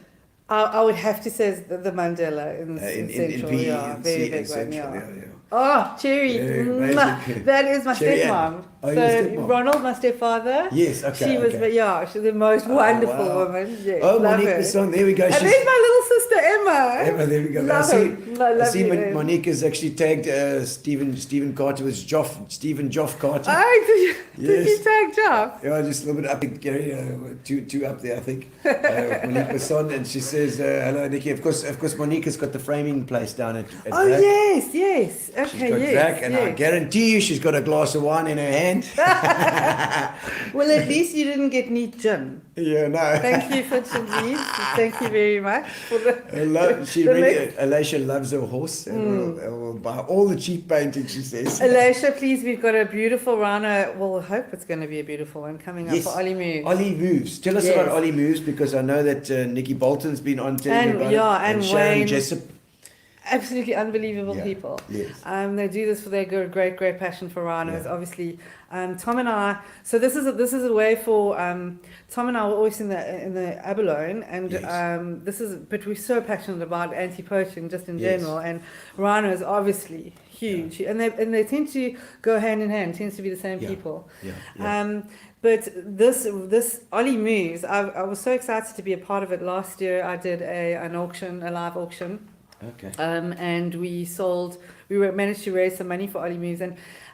I would have to say the Mandela in Central. PE, yeah, in very C- big in Central, one. Yeah. yeah. Oh, Cherry. Yeah, Mwah. amazing. That is my Cherry stepmom. Ann. Oh, So your stepmom. Ronald, my stepfather. Yes, okay, She was, okay. yeah, she's the most wonderful wow. woman. Yes, Oh, love Monique her. Besson, there we go. And She's- there's my little sister Emma. Emma, there we go. Love her. I Love see you, Monique has actually tagged Stephen Carter with Stephen Joff Carter. Oh, did you Yes. tag Joff? Yeah, just a little bit up, Gary, two up there, I think. Monique Besson, and she says, "Hello, Nikki." Of course, Monique has got the framing place down at Oh, Drac. yes. Okay, She's got yes. Drac, and I yes. guarantee you, she's got a glass of wine in her hand. Well, at least you didn't get neat gin. Yeah, no. Thank you for Chinese. Thank you very much for the. She the really, next- Alicia loves her horse, and will buy all the cheap paintings, she says. Elisha, please, we've got a beautiful rhino. Well, I hope it's going to be a beautiful one coming up Yes. for Ollie Moves. Ollie Moves. Tell us Yes. about Ollie Moves, because I know that Nikki Bolton's been on telling And- about yeah, it. and Sharon Wayne. Jessup. Absolutely unbelievable Yeah, people. yes. They do this for their great passion for rhinos. Yeah. Obviously, Tom and I. So this is a way for Tom and I were always in the abalone, and Yes. but we're so passionate about anti-poaching just in Yes. general, and rhinos obviously huge, and they tend to go hand in hand. Tends to be the same Yeah. people. Yeah. But this Ollie Moves, I was so excited to be a part of it. Last year I did a live auction. Okay. And we managed to raise some money for Ollie Moves.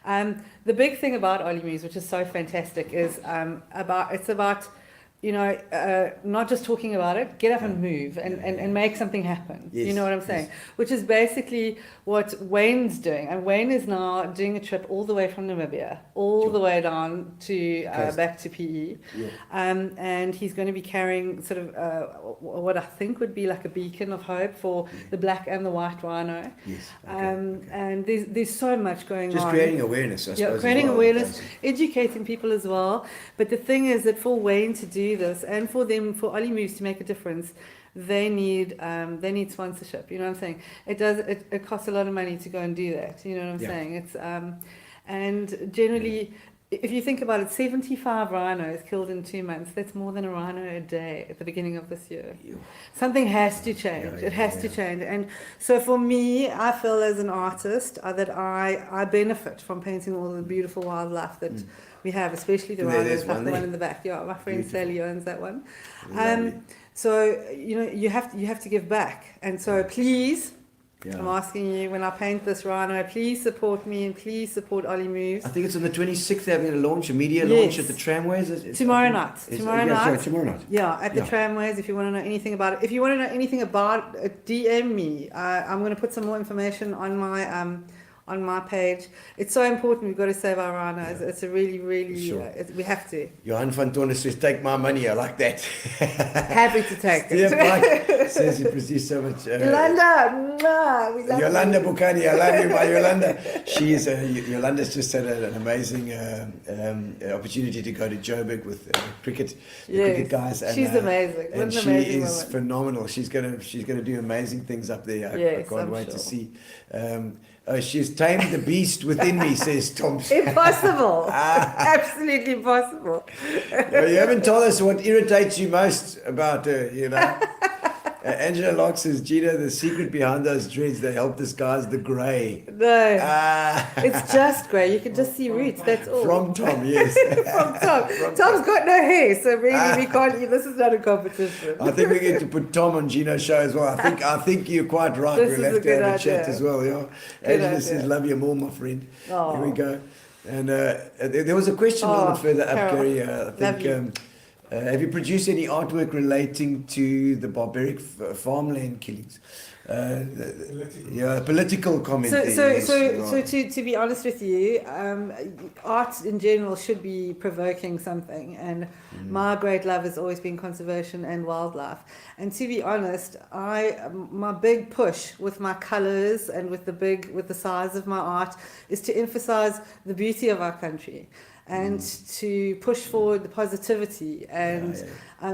And the big thing about Ollie Moves, which is so fantastic, is it's about not just talking about it, get up and move and make something happen. Yes, You know what I'm saying? yes. Which is basically what Wayne's doing. And Wayne is now doing a trip all the way from Namibia, all the way down to Coast. back to PE. Yeah. And he's going to be carrying sort of what I think would be like a beacon of hope for the black and the white rhino. Yes. Okay, And there's so much going Just on. creating awareness, I suppose. Yeah, as creating well, awareness, basically. educating people as well. But the thing is that for Wayne to do this, and for Ollie Moves to make a difference, they need sponsorship. You know what I'm saying? It costs a lot of money to go and do that. You know what I'm Yeah. saying? It's and generally, if you think about it, 75 rhinos killed in 2 months. That's more than a rhino a day at the beginning of this year. Something has to change. Yeah, It has to yeah. change. And so for me, I feel as an artist that I benefit from painting all the beautiful wildlife that we have, especially the There's rhinos, like one the there. one in the back. Yeah, my friend Beautiful. Sally owns that one. Lovely. So you have to give back. And so please, Yeah. I'm asking you, when I paint this rhino, please support me and please support Ollie Moves. I think it's on the 26th. They're going to launch a media Yes. launch at the tramways. Tomorrow night. Tomorrow night. Yeah, at the Yeah. tramways. If you want to know anything about it, if you want to know anything about it, DM me. I'm going to put some more information on on my page. It's so important. We've got to save our rhinos. It's a really, really, Sure. we have to. Johan van Toorne says, take my money. I like that. Happy to take Steve it. Mike says you produce so much. Yolanda, mwah, we love Yolanda you. Bukani, I love you, my Yolanda. Yolanda's just had an amazing opportunity to go to Joburg with cricket, the Yes, cricket guys. And, she's amazing. What And an she amazing is woman. phenomenal. She's gonna do amazing things up there. I Yes, can't I'm wait to sure. see. She's tamed the beast within me, says Tom. Impossible. Absolutely impossible. You haven't told us what irritates you most about her, you know. Angela Locke says, Gino, the secret behind those dreads, they help disguise the grey. No, Ah, it's just grey. You can just see roots. That's all. from Tom, yes. From Tom. Tom's got no hair, so really we can't. This is not a competition. I think we get to put Tom on Gino's show as well. I think you're quite right. This We'll is have a to good have a chat idea. as well. Yeah. Good Angela says, idea. love you more, my friend. Oh. Here we go. And there was a question a Oh, little further up, Carol, Gary. I love think. you. Have you produced any artwork relating to the barbaric farmland killings? Political comment. So to be honest with you, art in general should be provoking something, and my great love has always been conservation and wildlife. And to be honest, my big push with my colours and with the size of my art is to emphasise the beauty of our country, and to push forward the positivity, and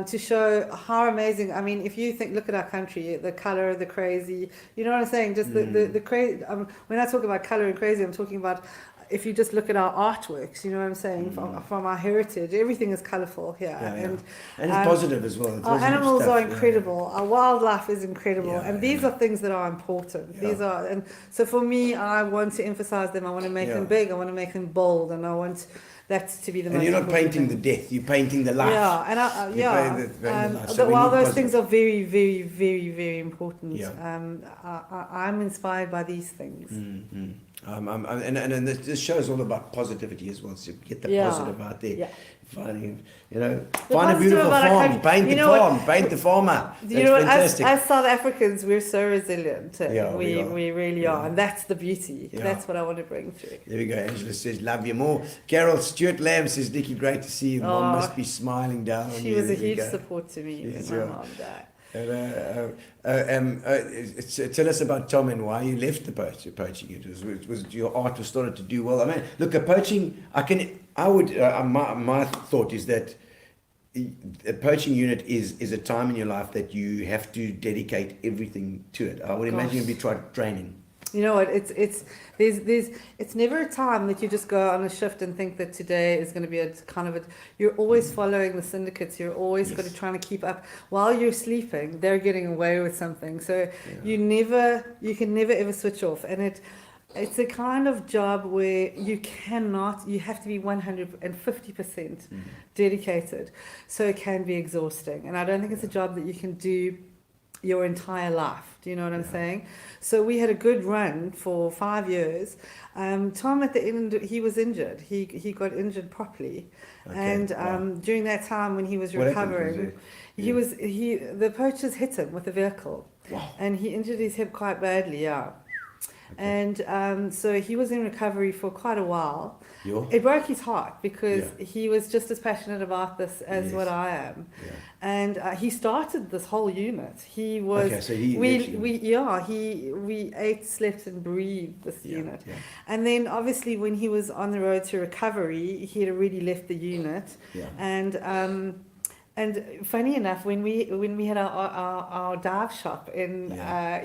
to show how amazing. I mean, if you look at our country, the colour, the crazy, you know what I'm saying? Just the crazy. When I talk about colour and crazy, I'm talking about, if you just look at our artworks, you know what I'm saying, from our heritage, everything is colourful here. And it's positive as well. It's Our positive animals stuff, are yeah. incredible. Our wildlife is incredible, Yeah, and these are things that are important. Yeah. These are, and so for me, I want to emphasise them. I want to make them big. I want to make them bold, and I want that to be the most. And you're not important painting thing. the death; you're painting the life. Yeah, and You're painting the life. So we while need those positive. things are very, very, very, very important, Yeah. I'm inspired by these things. And this show is all about positivity as well. So get the Yeah. positive out there. Yeah. Find a positive beautiful about our farm. country. Paint You the know what? farm. Paint the farmer. You That's know what? fantastic. As South Africans, we're so resilient. Yeah, we are. we really are, and that's the beauty. Yeah. That's what I want to bring through. There we go. Angela says, love you more. Carol Stuart Lamb says, Nicci, great to see you. Mom Oh, must be smiling down on She you. was a There we huge go. support to me Yes, when my yeah. mom died. Tell us about Tom and why you left the poaching. It was your art was started to do well. I mean, look, a poaching. My thought is that a poaching unit is a time in your life that you have to dedicate everything to it. I would imagine you'd be training. You know what? It's never a time that you just go on a shift and think that today is going to be a kind of a. You're always following the syndicates. You're always going to trying to keep up while you're sleeping. They're getting away with something, so you can never ever switch off. And it's a kind of job where you have to be 150% dedicated. So it can be exhausting, and I don't think it's a job that you can do your entire life. Do you know what I'm saying? So we had a good run for 5 years. Tom at the end, he was injured. He got injured properly. Okay, And wow. during that time when he was What happened? recovering, the poachers hit him with a vehicle. Wow. And he injured his hip quite badly, yeah. And so he was in recovery for quite a while. It broke his heart because he was just as passionate about this as what I am. Yeah. And he started this whole unit. He was. Okay, so he we ate, slept, and breathed this unit. Yeah. And then obviously when he was on the road to recovery, he had already left the unit. Yeah. And funny enough, when we had our dive shop in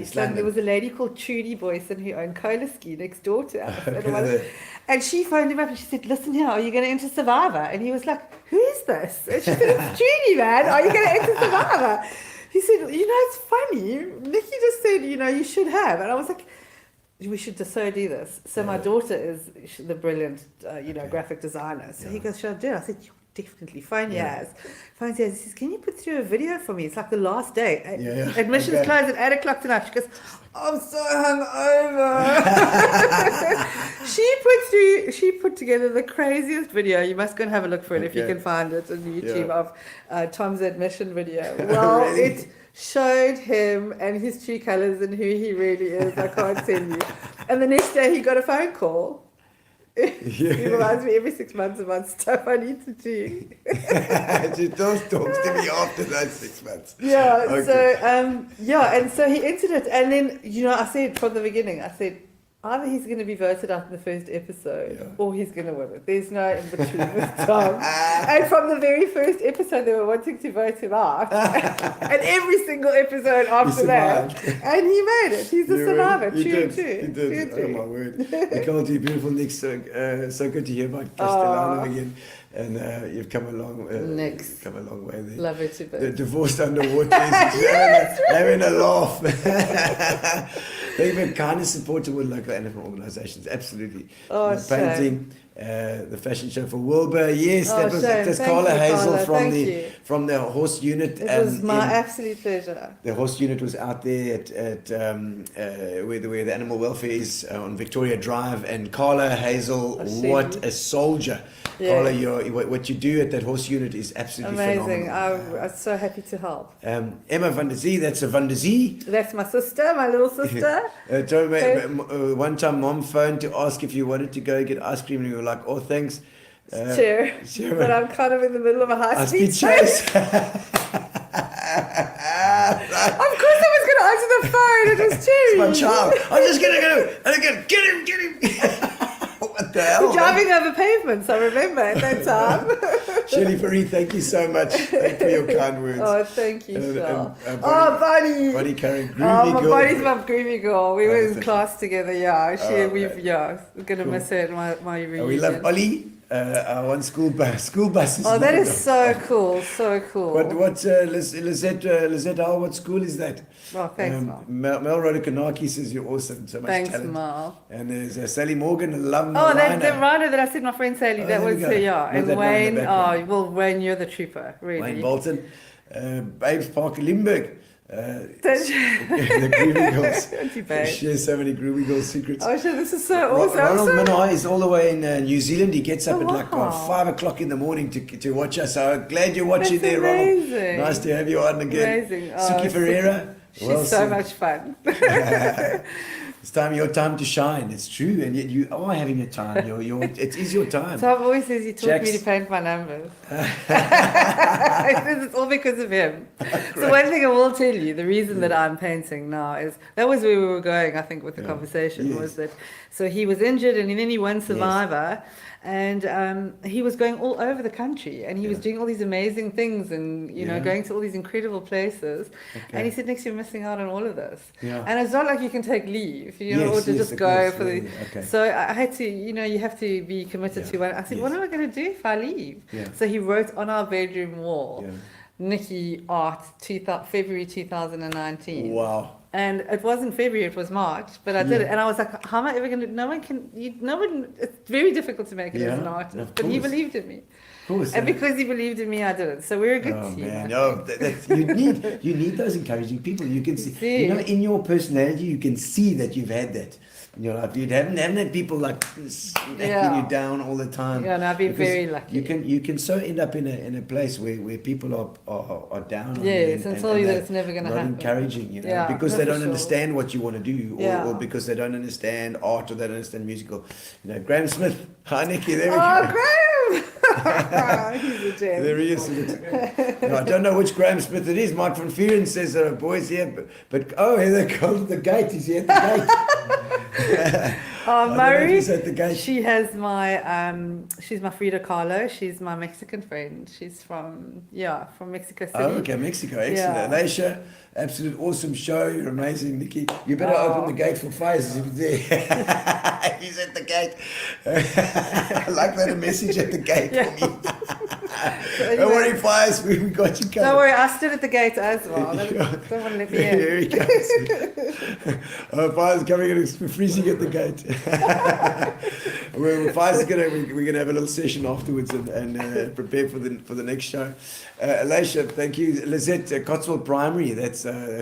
East London, there was a lady called Trudy Boyson who owned Cola Ski next door to us. And she phoned him up and she said, listen here, are you going to enter Survivor? And he was like, who is this? And she said, it's Trudy, man. Are you going to enter Survivor? He said, it's funny. Nicci just said, you should have. And I was like, we should just so do this. So my daughter is the brilliant, graphic designer. So he goes, should I do it? I said, definitely. Phone Yaz. He says, can you put through a video for me? It's like the last day. Admissions closed at 8 o'clock tonight. She goes, I'm so hungover. She put together the craziest video. You must go and have a look for it if you can find it on YouTube of Tom's admission video. Well, Really? it showed him and his true colours and who he really is. I can't tell you. And the next day he got a phone call. He reminds me every 6 months about stuff I need to do. She talks to me after those 6 months. Yeah, Okay. so and so he entered it, and then I said from the beginning, I said either he's going to be voted out in the first episode, or he's going to win it. There's no in between with Tom. And from the very first episode, they were wanting to vote him out, and every single episode after that, and he made it. He's a survivor. He True, did. true. He did. True, Oh my word! Nicole, you're beautiful, Nick. So good to hear about Castellano again. And you've come a long way there. Love it a bit. The divorced underwater, having a laugh. They've been kind of supportive with local animal organisations, absolutely. Oh, the painting, the fashion show for Wilbur, yes, Oh, that's Thank Carla you, Hazel Carla. from the horse unit. It was my absolute pleasure. The horse unit was out there at where the animal welfare is on Victoria Drive, and Carla Hazel, what a soldier! Yeah. Carla, what you do at that horse unit is absolutely Amazing. phenomenal. I'm so happy to help. Emma van der Zee, that's a van der Zee. That's my sister, my little sister. One time, Mom phoned to ask if you wanted to go get ice cream, and you were like, "Oh, thanks." Sure. But I'm kind of in the middle of a high-speed chase. Of course I was going to answer the phone. It was Cherry. My child. I'm just going to go. And again, get him. What the hell? We're driving over pavements, I remember at that time. Shirley Marie, thank you so much. Thank you for your kind words. Oh, thank you, Shal. Bonnie, Bonnie. Bonnie Karen, groovy my girl. Bonnie's my groovy girl. We were in thank class together, we're going to miss her at my reunion. We love Ollie, our one school bus. Oh, that is so cool, so cool. What Lizette, what school is that? Oh, thanks, Mal. Mel Rodokanaki says you're awesome, so much Thanks, talent. Mal. And there's Sally Morgan, alumni. Oh, that Rhino that I said, my friend Sally, that there we was go. her, There's And that one in the Wayne, background. Wayne, you're the trooper, really. Wayne Bolton, Babes Parker Limburg. The That's- Groovy Girls. Anti-Babe. She shares so many Groovy Girls secrets. Oh, sure, this is so awesome. Ronald I'm so- Minai is all the way in New Zealand. He gets up Oh, at like wow. 5 o'clock in the morning to watch us. So glad you're watching That's there, Ronald. amazing. Nice to have you on again. Amazing. Oh, Suki Ferreira. She's well so seen. much fun. It's your time to shine. It's true, and yet you are having a time. It is your time. Tom always says he taught me Jax. to paint my numbers. He says it's all because of him. So one thing I will tell you, the reason that I'm painting now is, that was where we were going, I think, with the conversation, Yes. was that, so he was injured and then he won Survivor, and he was going all over the country, and he was doing all these amazing things, and you know, going to all these incredible places, and he said, "Nix, you're missing out on all of this." Yeah. And it's not like you can take leave, you know, Yes, or to yes, just of go course, for the. yeah, okay. So I had to, you know, you have to be committed to one. I said, "What am I going to do if I leave?" Yeah. So he wrote on our bedroom wall, Yeah. Nicci Art, February 2019. Wow. And it wasn't February, it was March, but I did it. And I was like, how am I ever going to, it's very difficult to make it as an Yeah, artist. of But he course. believed in me. Of course. And because he believed in me, I did it. So we're a good Oh team. man, I no, think. you need those encouraging people. You can see, See. you know, in your personality, you can see that you've had that. You know, you haven't had people like smacking Yeah. you down all the time. Yeah, and I've been Because very lucky. You can so end up in a place where people are down on you. Yes, and tell you that they're it's never gonna not happen. encouraging, you know, Yeah, because no, they for don't sure. understand what you want to do, or because they don't understand art, or they don't understand musical. You know, Graham Smith, hi Nicky, there we go. Oh, Graham! He's a gem. There he is. No, I don't know which Graham Smith it is. Mike van Vuren says boys here, but oh, here they go at the gate. Is he at the gate? I don't know if Murray, he's at the gate. she has she's my Frida Kahlo. She's my Mexican friend. She's from Mexico City. Oh, okay, Mexico, excellent. Yeah. Alicia, absolute awesome show. You're amazing, Nikki. You better open the gate for Faiz if he's there. He's at the gate. I like that, a message at the gate for me. Don't worry, Faiz, we got you covered. Don't worry, I stood at the gate as well. Don't want to let me in. Here he comes. Faiz coming in, freezing at the gate. We're gonna have a little session afterwards and prepare for the next show. Alicia, thank you. Lizette, Cotswold Primary. That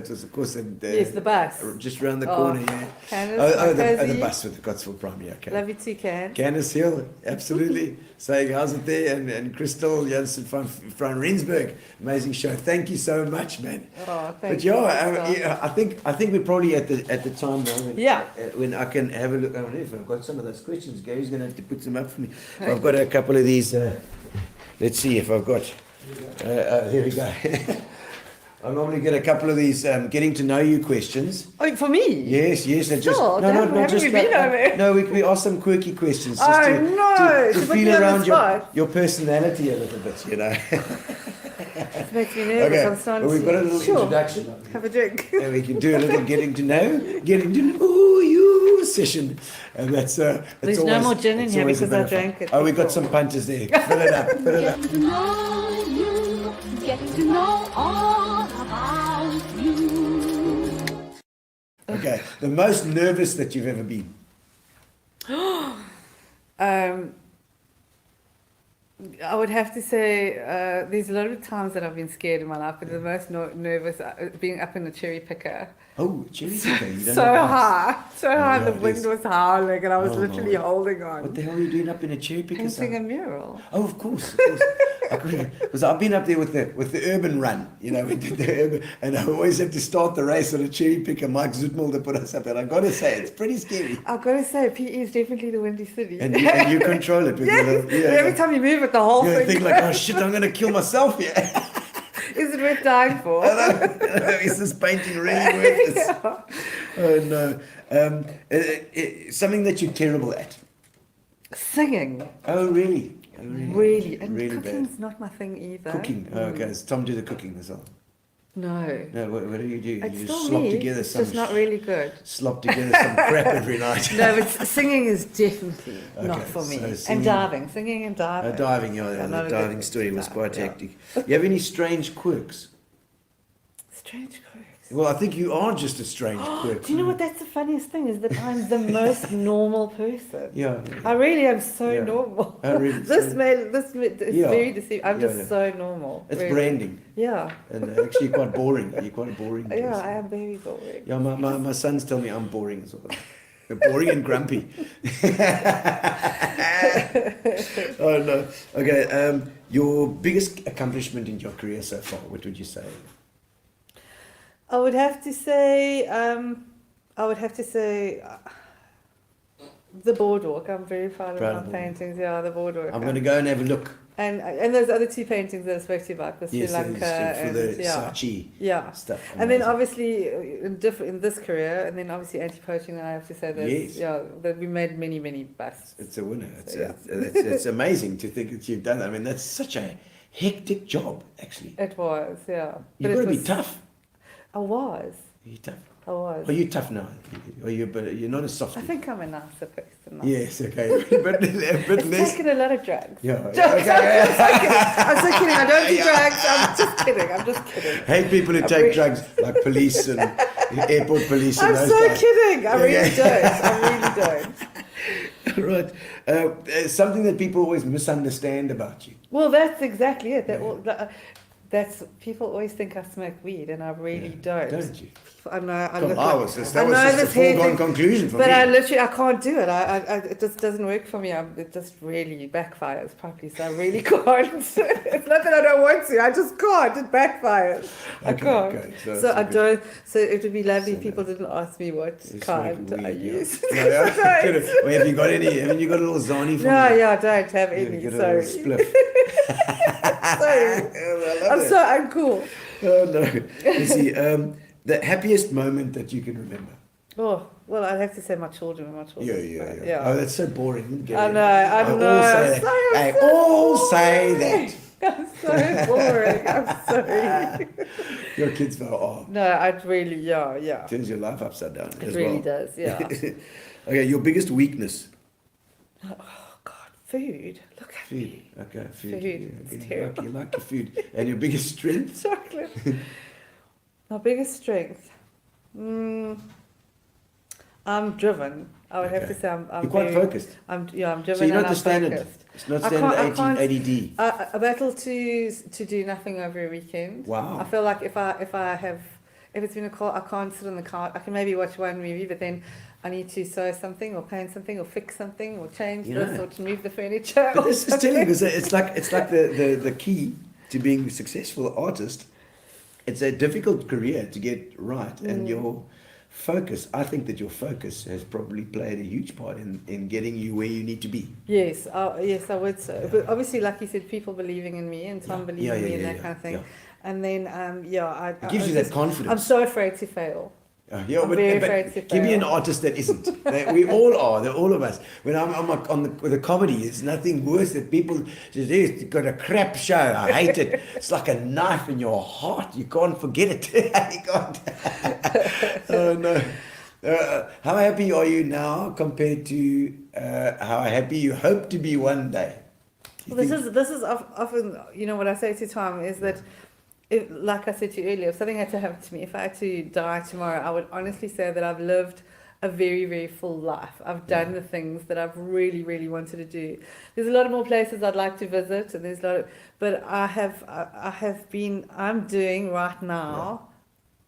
was of course Yes, the bus. just around the corner. Yeah. Candace, The Cozy. bus with the Cotswold Primary. Okay. Love you too, Can. Candace Hill, absolutely. Saying how's it there, and Crystal, Jansen from Rensburg. Amazing show. Thank you so much, man. Oh, thank But you. yeah, I think we're probably at the time now when I can have a look. I don't know if I've got some of those questions. Gary's going to have to put them up for me. I've got a couple of these. Let's see if I've got. Here we go. I normally get a couple of these getting to know you questions. Oh, for me? Yes. And just Sure, not haven't just you been over? no. We ask some quirky questions. Just Oh, to, no, to to put feel me on the around spot. your personality a little bit, you know. It makes me nervous. I'm starting well, we've got a little Sure. introduction. Have a drink. And we can do a little getting to know you session. And that's There's it's no always, more gin in it's here always a because bit I of fun. drank it Oh, we got before. some punters there. Fill it up. Get to know you, get to know all about you. Okay. The most nervous that you've ever been. I would have to say there's a lot of times that I've been scared in my life, but the most nervous being up in the cherry picker. Oh, cherry picker. You don't So have high, yeah, the wind yes. was howling, and I was Oh, literally my. holding What on. the hell are you doing up in a cherry picker? Painting a son? mural. Oh, of course. Because I've been up there with the urban run, you know, we did the urban, and I always have to start the race on a cherry picker. Mike Zoetmulder put us up, and I've got to say, it's pretty scary. I've got to say, PE is definitely the windy city. And you control it. With Yes. your little, Every time you move it, the whole you thing. think like, oh shit, I'm going to kill myself here. Is it worth dying for? Is this painting really worth this? Yeah. Oh no. Something that you're terrible at. Singing, Oh really? Oh, really. And Really cooking's bad. not my thing either. Cooking. Oh, okay. Does Tom do the cooking as well? No. No, what do? It's You just still slop me. together It's some just not really good. slop together some crap every night. No, but singing is definitely not Okay, for me. so And singing- diving, singing and diving. Diving, Yeah, the not a diving good story was dive, quite yeah. hectic. You have any strange quirks? Strange quirks. Well, I think you are just a strange quirk. Do you know what? That's the funniest thing is that I'm the most normal person. Yeah. I really am so Yeah. normal. Oh, really? This So- is Yeah. very deceiving. I'm Yeah, just yeah. so normal. It's really. branding. Yeah. And actually quite boring. You're quite a boring person. Yeah, I am very boring. Yeah, my sons tell me I'm boring as well. They're boring and grumpy. Oh no. Okay. Your biggest accomplishment in your career so far, what would you say? I would have to say, the boardwalk. I'm very proud Proud of of my the paintings. Yeah, the boardwalk. I'm going to go and have a look. And those other two paintings that I spoke to you about, the Sri Yes, Lanka for and the yeah. Saatchi Yeah. stuff. And then Amazing. obviously in this career, and then obviously anti-poaching, and I have to say that Yes. that we made many busts. It's a winner. It's, So, yeah. it's amazing to think that you've done that. I mean, that's such a hectic job, actually. It was, yeah. You've it got to be was- tough. I was. Are you tough? I was. Are you tough now? Are you? But you're not a I softie. think I'm a nicer person now. Yes. Okay. but a bit It's less. taken a lot of drugs. Yeah. Jokes, Okay. I'm so kidding. I don't do drugs. I'm just kidding. Hate people who I take really- drugs, like police and airport police and I'm those so guys. kidding. I really Okay. don't. I really don't. Right. Something that people always misunderstand about you. Well, that's exactly it. That's people always think I smoke weed, and I really don't. Don't you? I know. I Come look on, like, that was just I know a this hair foregone thing, conclusion for but me. I can't do it. It just doesn't work for me. It just really backfires properly. So I really can't. It's not that I don't want to. I just can't. It backfires. I Okay, can't. okay. So that's I a good- don't. So it would be lovely if So people didn't ask me what You're kind smoking I weed, yeah. use. No, yeah. Well, have you got any? Haven't you got a little Zani from No, you? yeah, I don't have Yeah, any. get a Sorry. little spliff. Sorry. I love I'm it. so uncool. Oh no. You see, the happiest moment that you can remember. Oh, well, I'd have to say my children. Yeah. Oh, that's so boring. Didn't get I it. know, I All know. say that. Sorry, I'm They so all boring. say that. I'm so boring. I'm sorry. Your kids go, oh, No, I'd really, yeah. turns your life upside down. It as really well. does, yeah. Okay, your biggest weakness. Oh, God, food. Look at Food. me. Okay, food. Food, it's You terrible. you like your food. And your biggest strength? Chocolate. My biggest strength. I'm driven. I would have Okay. to say I'm You're quite very- focused. I'm driven So you're and not the I'm standard. focused. It's not I standard can't- 80D. I battle to do nothing over a weekend. Wow. I feel like if I have if it's been a car, I can't sit on the couch. I can maybe watch one movie, but then I need to sew something or paint something or fix something or change this or to move the furniture. But this is telling because it's like the key to being a successful artist. It's a difficult career to get right, and your focus. I think that your focus has probably played a huge part in getting you where you need to be. Yes, yes, I would so. But obviously, like you said, people believing in me and Tom believing in me and that kind of thing. Yeah. And then, It gives you that confidence. I'm so afraid to fail. I'm very afraid to give me fail. an artist that isn't. We all are. They're all of us. When I'm on the comedy, it's nothing worse that people just it's got a crap show. I hate it. It's like a knife in your heart. You can't forget it. You can't. Oh no. How happy are you now compared to how happy you hope to be one day? Well, this is often, what I say to Tom is that, like I said to you earlier, if something had to happen to me, if I had to die tomorrow, I would honestly say that I've lived a very, very full life. I've done the things that I've really, really wanted to do. There's a lot more places I'd like to visit, and there's a lot of, but I'm doing right now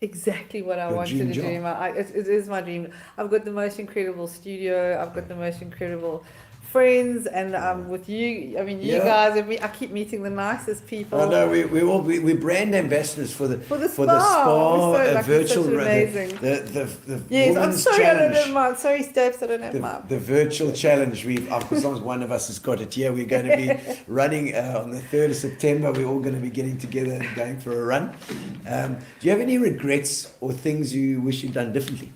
exactly what I Your wanted dream to do. job. It is my dream. I've got the most incredible studio. I've got the most incredible friends, and with you, I mean, you guys, I keep meeting the nicest people. Oh no, we're brand ambassadors for the spa. virtual amazing. The yes, I'm women's sorry challenge. I don't have mine. Sorry, Steps, I don't have mine. The virtual challenge. As long as one of us has got it here, we're going to be running on the 3rd of September. We're all going to be getting together and going for a run. Do you have any regrets or things you wish you'd done differently?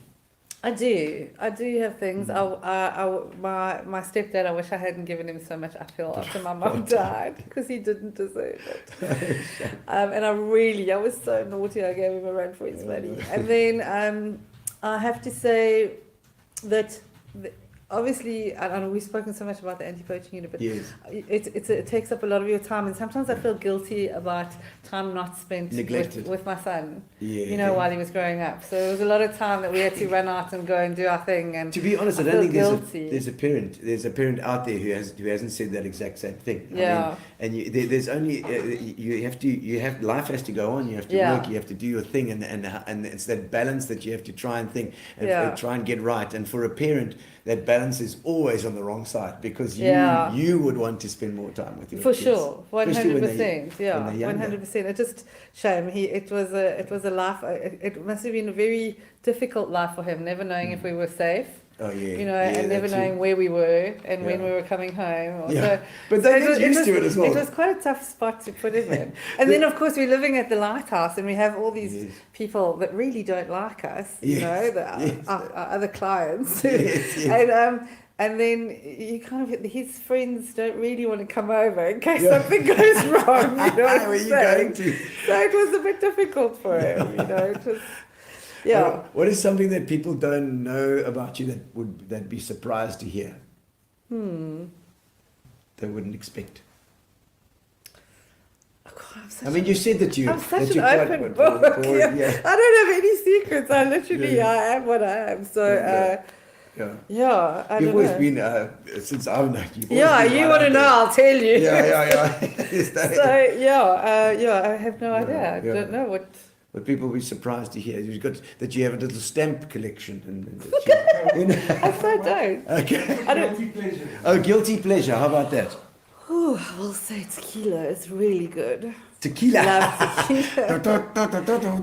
I do have things. My stepdad, I wish I hadn't given him so much uphill after my mum died, because he didn't deserve it. And I was so naughty, I gave him a run for his money. And then I have to say that obviously, I know we've spoken so much about the anti-poaching unit, but yes. it takes up a lot of your time, and sometimes I feel guilty about time not spent with my son, while he was growing up. So there was a lot of time that we had to run out and go and do our thing. And to be honest, I don't think there's a parent out there who hasn't said that exact same thing. Yeah. I mean, and there's only life has to go on. You have to work. You have to do your thing, and it's that balance that you have to try and think and try and get right. And for a parent, that balance is always on the wrong side, because you would want to spend more time with your kids. For sure, 100%. Yeah, when they're 100%. It's just shame. It was a life. It must have been a very difficult life for him, never knowing if we were safe. Oh yeah. And never knowing where we were and when we were coming home. But they get used to it as well. It was quite a tough spot to put him in. And then, of course, we're living at the lighthouse, and we have all these people that really don't like us. Our other clients. And then you kind of, his friends don't really want to come over in case something goes wrong. Where are you going to? So it was a bit difficult for him. It was. Yeah. What is something that people don't know about you that be surprised to hear? They wouldn't expect. I mean, you said that I'm such an open book. I don't have any secrets. I literally, I am what I am. So, You've always been, since I've known you. You want to know, I'll tell you. So, I have no idea. I don't know what. But people will be surprised to hear that you have a little stamp collection. I so don't. Okay. I don't. Guilty pleasure. Oh, guilty pleasure. How about that? Oh, I will say tequila. It's really good. Tequila. Love tequila.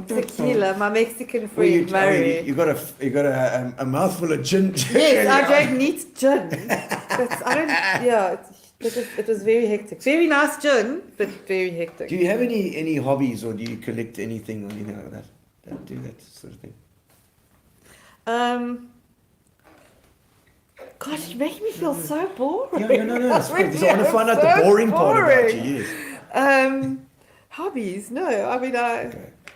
Tequila. My Mexican friend Murray. You got a mouthful of gin. Yes, I drank neat gin. It was very hectic. Very nice gin, but very hectic. Do you have any hobbies, or do you collect anything or anything like that? Don't do that sort of thing. Gosh, you're making me feel so boring. No. I want to find out the boring part about you. Yes. Hobbies? No. I mean, I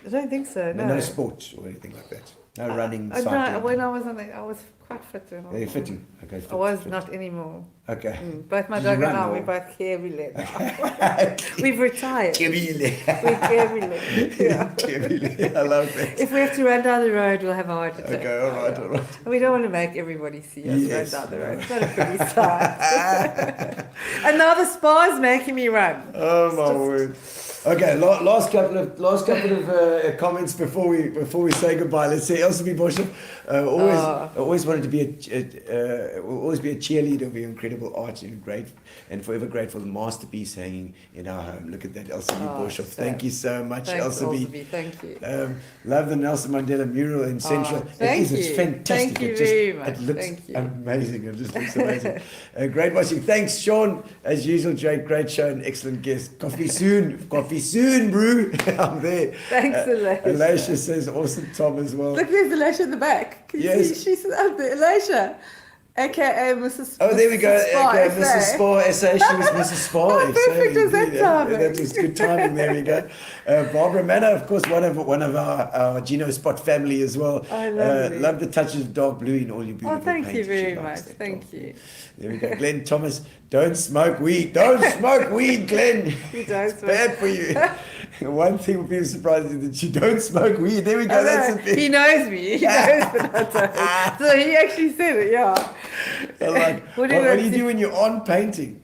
don't think so. No. No sports or anything like that. No running, cycling. When I was on it, I was quite quite fit. When Are you fitting? Okay. I was not anymore. Okay. Both my Did you dog and run I, or- we're both Kevile now. We've retired. We're Kevile. Yeah. I love that. If we have to run down the road, we'll have a heart attack. Okay, all right. And we don't want to make everybody see us Yes. run down the road. It's not a pretty sight. And now the spa's making me run. Oh my word. Okay, last couple of comments before we say goodbye. Let's say LCB Bishop always wanted to be always be a cheerleader of your incredible art and forever grateful. The masterpiece hanging in our home. Look at that, LCB Bishop. Thank you so much, Thanks, LCB. Thank you. Love the Nelson Mandela mural in Central. Thank you. It's fantastic. Thank you very much. It looks Thank you. amazing. It just looks amazing. Great watching. Thanks, Sean. As usual, Jake, great show and excellent guest. Coffee soon, brew. I'm there. Thanks, Elisha. Elisha says, awesome, Tom, as well. Look, there's Elisha in the back. Can you Yes. see? She's up there. Elisha, aka Mrs. Oh, there we go. Spa, Okay, SA. Mrs. Spa, SA. She was Mrs. Spa. How perfect was that timing? That was good timing. There we go. Barbara Manor, of course, one of our Gino Spot family as well. Oh, lovely. Love the touches of dark blue in all your beautiful Thank you paintings. very She much. likes that Thank dark blue. you. There we go. Glenn Thomas, don't smoke weed. Don't smoke weed, Glenn. You don't It's bad for you. One thing would be surprised is that you don't smoke weed. There we go. I That's know. the thing. He knows me. He knows that I don't. So he actually said it, yeah. Like, what What do did I you say? do when you aren't painting?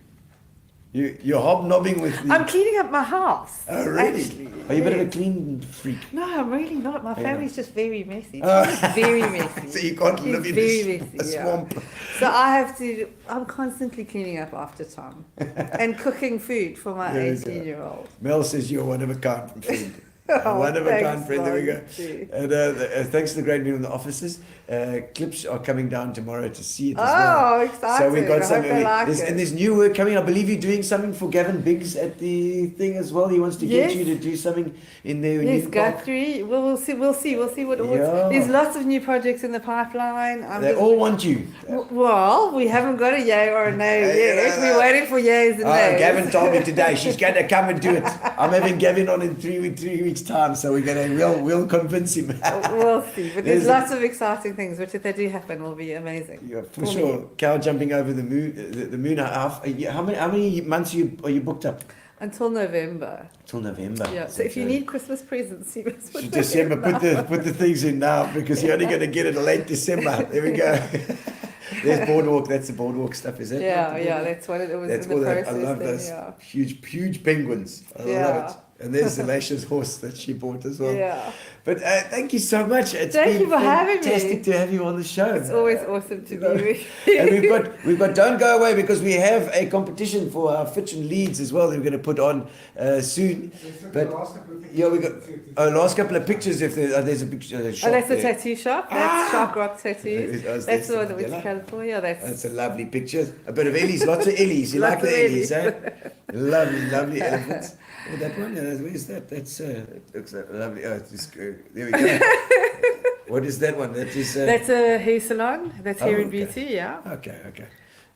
You're hobnobbing with the... I'm cleaning up my house. Oh, really? Actually. Are you a bit of a Yes. clean freak? No, I'm really not. My Yeah. family's just very messy. Oh. It's very messy. So you can't It's live in very a messy, yeah. swamp. So I have to, I'm constantly cleaning up after Tom and cooking food for my There we go. 18-year-old. Mel says you're one of a kind from friend. Oh, One of a thanks, kind friend. There we go. Lord, too. And thanks to the great men in the offices. Clips are coming down tomorrow to see it as well. Oh, exciting. So we've got I some, hope they like there's, it. and there's new work coming. I believe you're doing something for Gavin Biggs at the thing as well. He wants to get Yes. you to do something in there. Yes, Guthrie. Well, we'll see what all. Yeah. There's lots of new projects in the pipeline. They all want you. Well, we haven't got a yay or a no yet. We're waiting for yays and nays. Gavin told me today she's going to come and do it. I'm having Gavin on in 3 weeks' time, so we're going to we'll convince him. We'll see. But There's there's lots of exciting things, which if they do happen, will be amazing. Yeah, for me. sure. Cow jumping over the moon. The moon. How many months are you booked up? Until November. Till November. Yeah. So if you need Christmas presents, you must put them December, in put the things in now because you're only going to get it late December. There we go. There's boardwalk. That's the boardwalk stuff, is it? Yeah. That's what it was That's in all the that. process. I love then, those yeah. huge penguins. I Yeah. love it. And there's Alicia's horse that she bought as well. Yeah. But thank you so much. It's Thank been you for having me. fantastic to have you on the show. It's always awesome to be with you. And we've got don't go away because we have a competition for our fiction leads as well that we're going to put on soon. But yeah, we got last couple of pictures. If there's a picture, shop that's the there. tattoo shop. That's Shark Rock Tattoos. That's That's the one that Mandela. went to California. That's a lovely picture. A bit of Ellies, lots of Ellies. You Lots like the of Ellies, Ellies. eh? Lovely elephants. Oh, that one, where's that? That's it looks lovely. Oh, it's just, there we go. What is that one? That is. That's a hair salon. That's hair and okay. beauty. Yeah. Okay.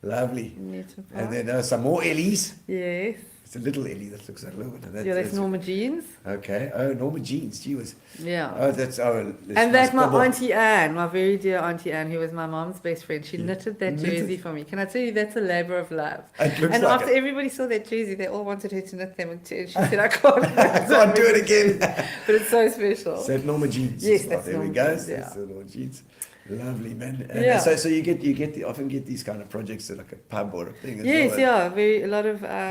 Lovely. Newton And Park. then some more Ellies. Yes. It's a little Ellie that looks like a little bit. Yeah, that's Norma Jeans. Okay. Oh, Norma Jeans. She was. Yeah. Oh, that's And that's nice my bubble. Auntie Anne, my very dear Auntie Anne, who was my mom's best friend. She knitted that Knitted. jersey for me. Can I tell you, that's a labour of love. It looks And like after it. everybody saw that jersey, they all wanted her to knit them. And she said, I can't. I can't do it again. But it's so special. Is that Norma Jeans? Yes, Oh, that's there we Norma go. Jeans, yeah. That's the Norma Jeans. Lovely, man. And Yeah. So you often get these kind of projects at like a pub or a thing. As Yes, well. yeah, a lot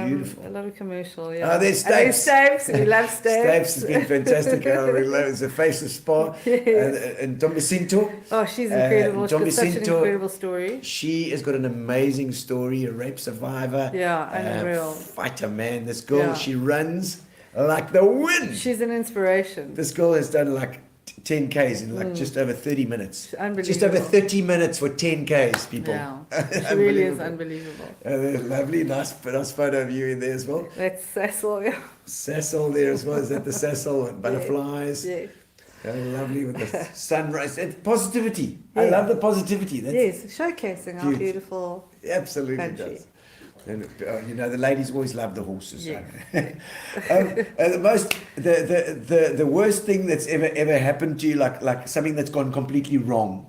Beautiful. of commercial. Yeah. there's And there's Stapes. Stapes. We love Stapes. Stapes has been fantastic. It's a faceless spa. Yes. And Tom Jacinto, Oh, she's incredible. John She's got such an Jacinto, incredible story. she has got an amazing story, a rape survivor. Yeah, unreal. Fighter, man. This girl, Yeah. she runs like the wind. She's an inspiration. This girl has done like 10Ks in like just over 30 minutes. Unbelievable. Just over 30 minutes for 10Ks, people. Yeah, she really is Unbelievable. unbelievable. Lovely, nice photo of you in there as well. That's Cecil, yeah. Cecil there as well. Is that the Cecil and butterflies? Yes. Lovely with the sunrise. And positivity. I Yeah. love the positivity. That's Yes, showcasing our Huge. beautiful absolutely country. does. And the ladies always love the horses. Yeah. The worst thing that's ever happened to you, like something that's gone completely wrong.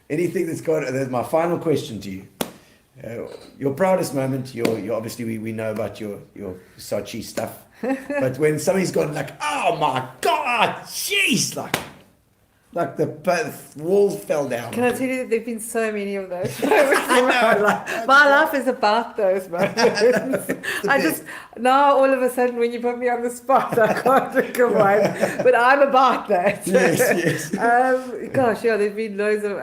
anything that's got. That's my final question to you. Your proudest moment. You're obviously we know about your Saatchi stuff, but when somebody's gone like, oh my God, jeez, like the walls fell down. Can I tell you that there've been so many of those moments in my life? My life is about those moments. I just, now all of a sudden when you put me on the spot, I can't think of one. But I'm about that. Yes. Gosh, yeah, there've been loads of,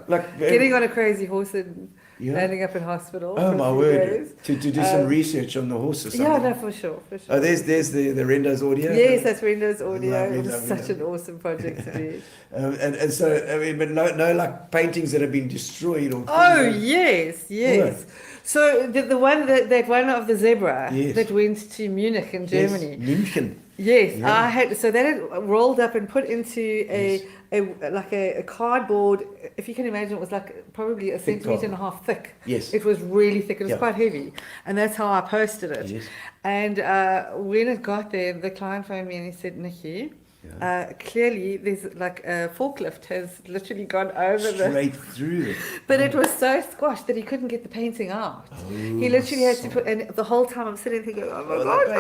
Like, getting on a crazy horse and Yeah. landing up in hospital. Oh for my a few word! days. To do some research on the horse or something. Yeah, no, for sure. Oh, there's the Rendo's audio. Yes, that's Windows Audio. Lovely, It was lovely, such lovely. an awesome project to do. And so I mean, but no like paintings that have been destroyed or. Oh yes. So the one that one of the zebra Yes. that went to Munich in Germany. Yes, München. Yes, Yeah. I had. So that had rolled up and put into a cardboard. If you can imagine, it was like probably a Thick centimetre and a half thick. Yes. It was really thick. It was Yeah. quite heavy, and that's how I posted it. Yes. And when it got there, the client phoned me and he said, "Nicci, clearly there's like a forklift has literally gone over the." Straight through it. But it was so squashed that he couldn't get the painting out. He literally had to put, and the whole time I'm sitting thinking, oh my God, the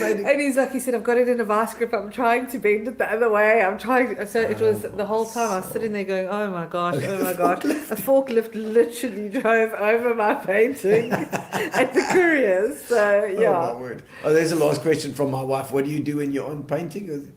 painting. And he's like, he said, I've got it in a vice grip, I'm trying to bend it the other way, I'm trying, so it was the whole time I was sitting there going, oh my gosh, a forklift literally drove over my painting at the couriers, so yeah. Oh my word. Oh, there's a last question from my wife. What do you do when you're on painting?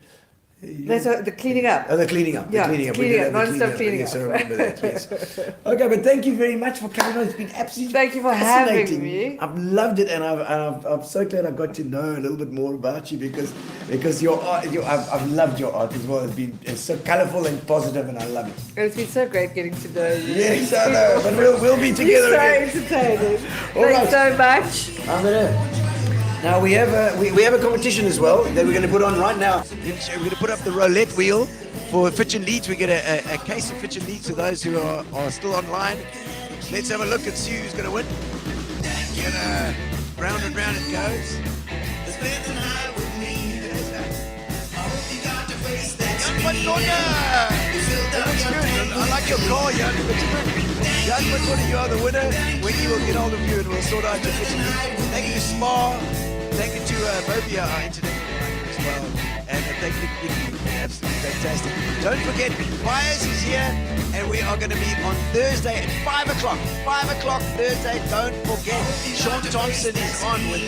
That's the cleaning up. Oh, the cleaning up. Yeah, We cleaning did up, have the non-stop cleaning Yes, I up. remember that, yes. Okay, but thank you very much for coming on. It's been absolutely Thank you for having fascinating. me. I've loved it, and I'm so glad I got to know a little bit more about you because your art, I've loved your art as well. It's so colourful and positive, and I love it. It's been so great getting to know you. Yes, I know, but we'll be together You're again. so entertaining. All Thanks so much. I'm gonna. Now we have a competition as well that we're going to put on right now. We're going to put up the roulette wheel for Fitch and Leeds. We get a case of Fitch and Leeds for those who are still online. Let's have a look and see who's going to win. And round and round it goes. Young Madonna! That looks good. I like your car, Young. It looks good. Young Madonna, you are the winner. Wendy will get hold of you and we'll sort out your Fitch and Leeds. Thank you to Spa. Thank you to Bobia, our internet provider as well. And thank you to Nicci. Absolutely fantastic. Don't forget, Fires is here, and we are going to meet on Thursday at 5 o'clock. 5 o'clock Thursday. Don't forget, Sean Thompson is on with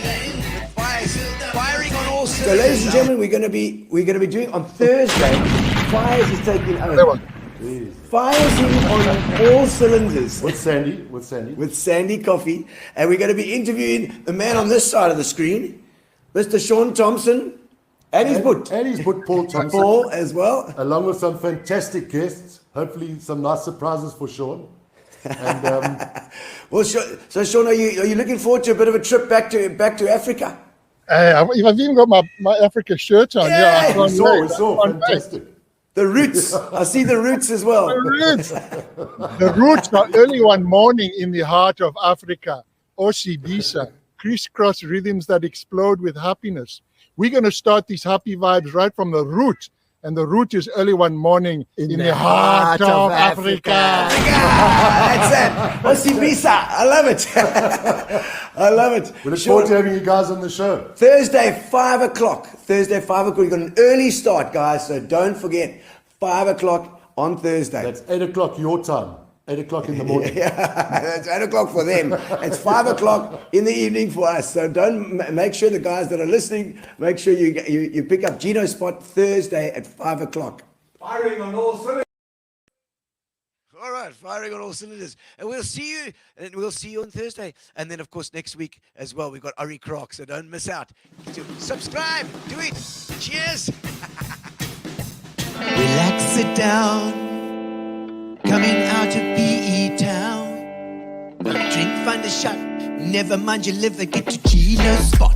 Fires, firing on all cylinders. So, ladies and gentlemen, we're going to be doing on Thursday. Fires is taking over. Fires in on all cylinders. With Sandy. With Sandy Coffee, and we're going to be interviewing the man on this side of the screen, Mr. Sean Thompson, and his boot. And his boot, Paul Thompson. Paul as well. Along with some fantastic guests. Hopefully some nice surprises for Sean. And Well, so Sean, are you looking forward to a bit of a trip back to Africa? I've even got my Africa shirt on. Yeah, I can't we wait. saw, I can't wait. fantastic. The roots. I see the roots as well. The roots are early one morning in the heart of Africa. Osibisa, crisscross rhythms that explode with happiness. We're going to start these happy vibes right from the root. And the root is early one morning in the heart of Africa. That's it. Osibisa. I love it. I love it. We look forward to having you guys on the show. Thursday, 5 o'clock. Thursday, 5 o'clock. We've got an early start, guys. So don't forget, 5 o'clock on Thursday. That's 8 o'clock your time. 8 o'clock in the morning. Yeah, it's 8 o'clock for them. It's 5 o'clock in the evening for us. So don't make sure the guys that are listening, make sure you pick up Gino Spot Thursday at 5 o'clock. Firing on all cylinders. All right, firing on all cylinders. And we'll see you on Thursday. And then, of course, next week as well, we've got Ari Kroc, so don't miss out. Subscribe, do it. Cheers. Relax, sit down. Coming out of PE town. Drink, find a shot. Never mind your liver, get to Gino Spot.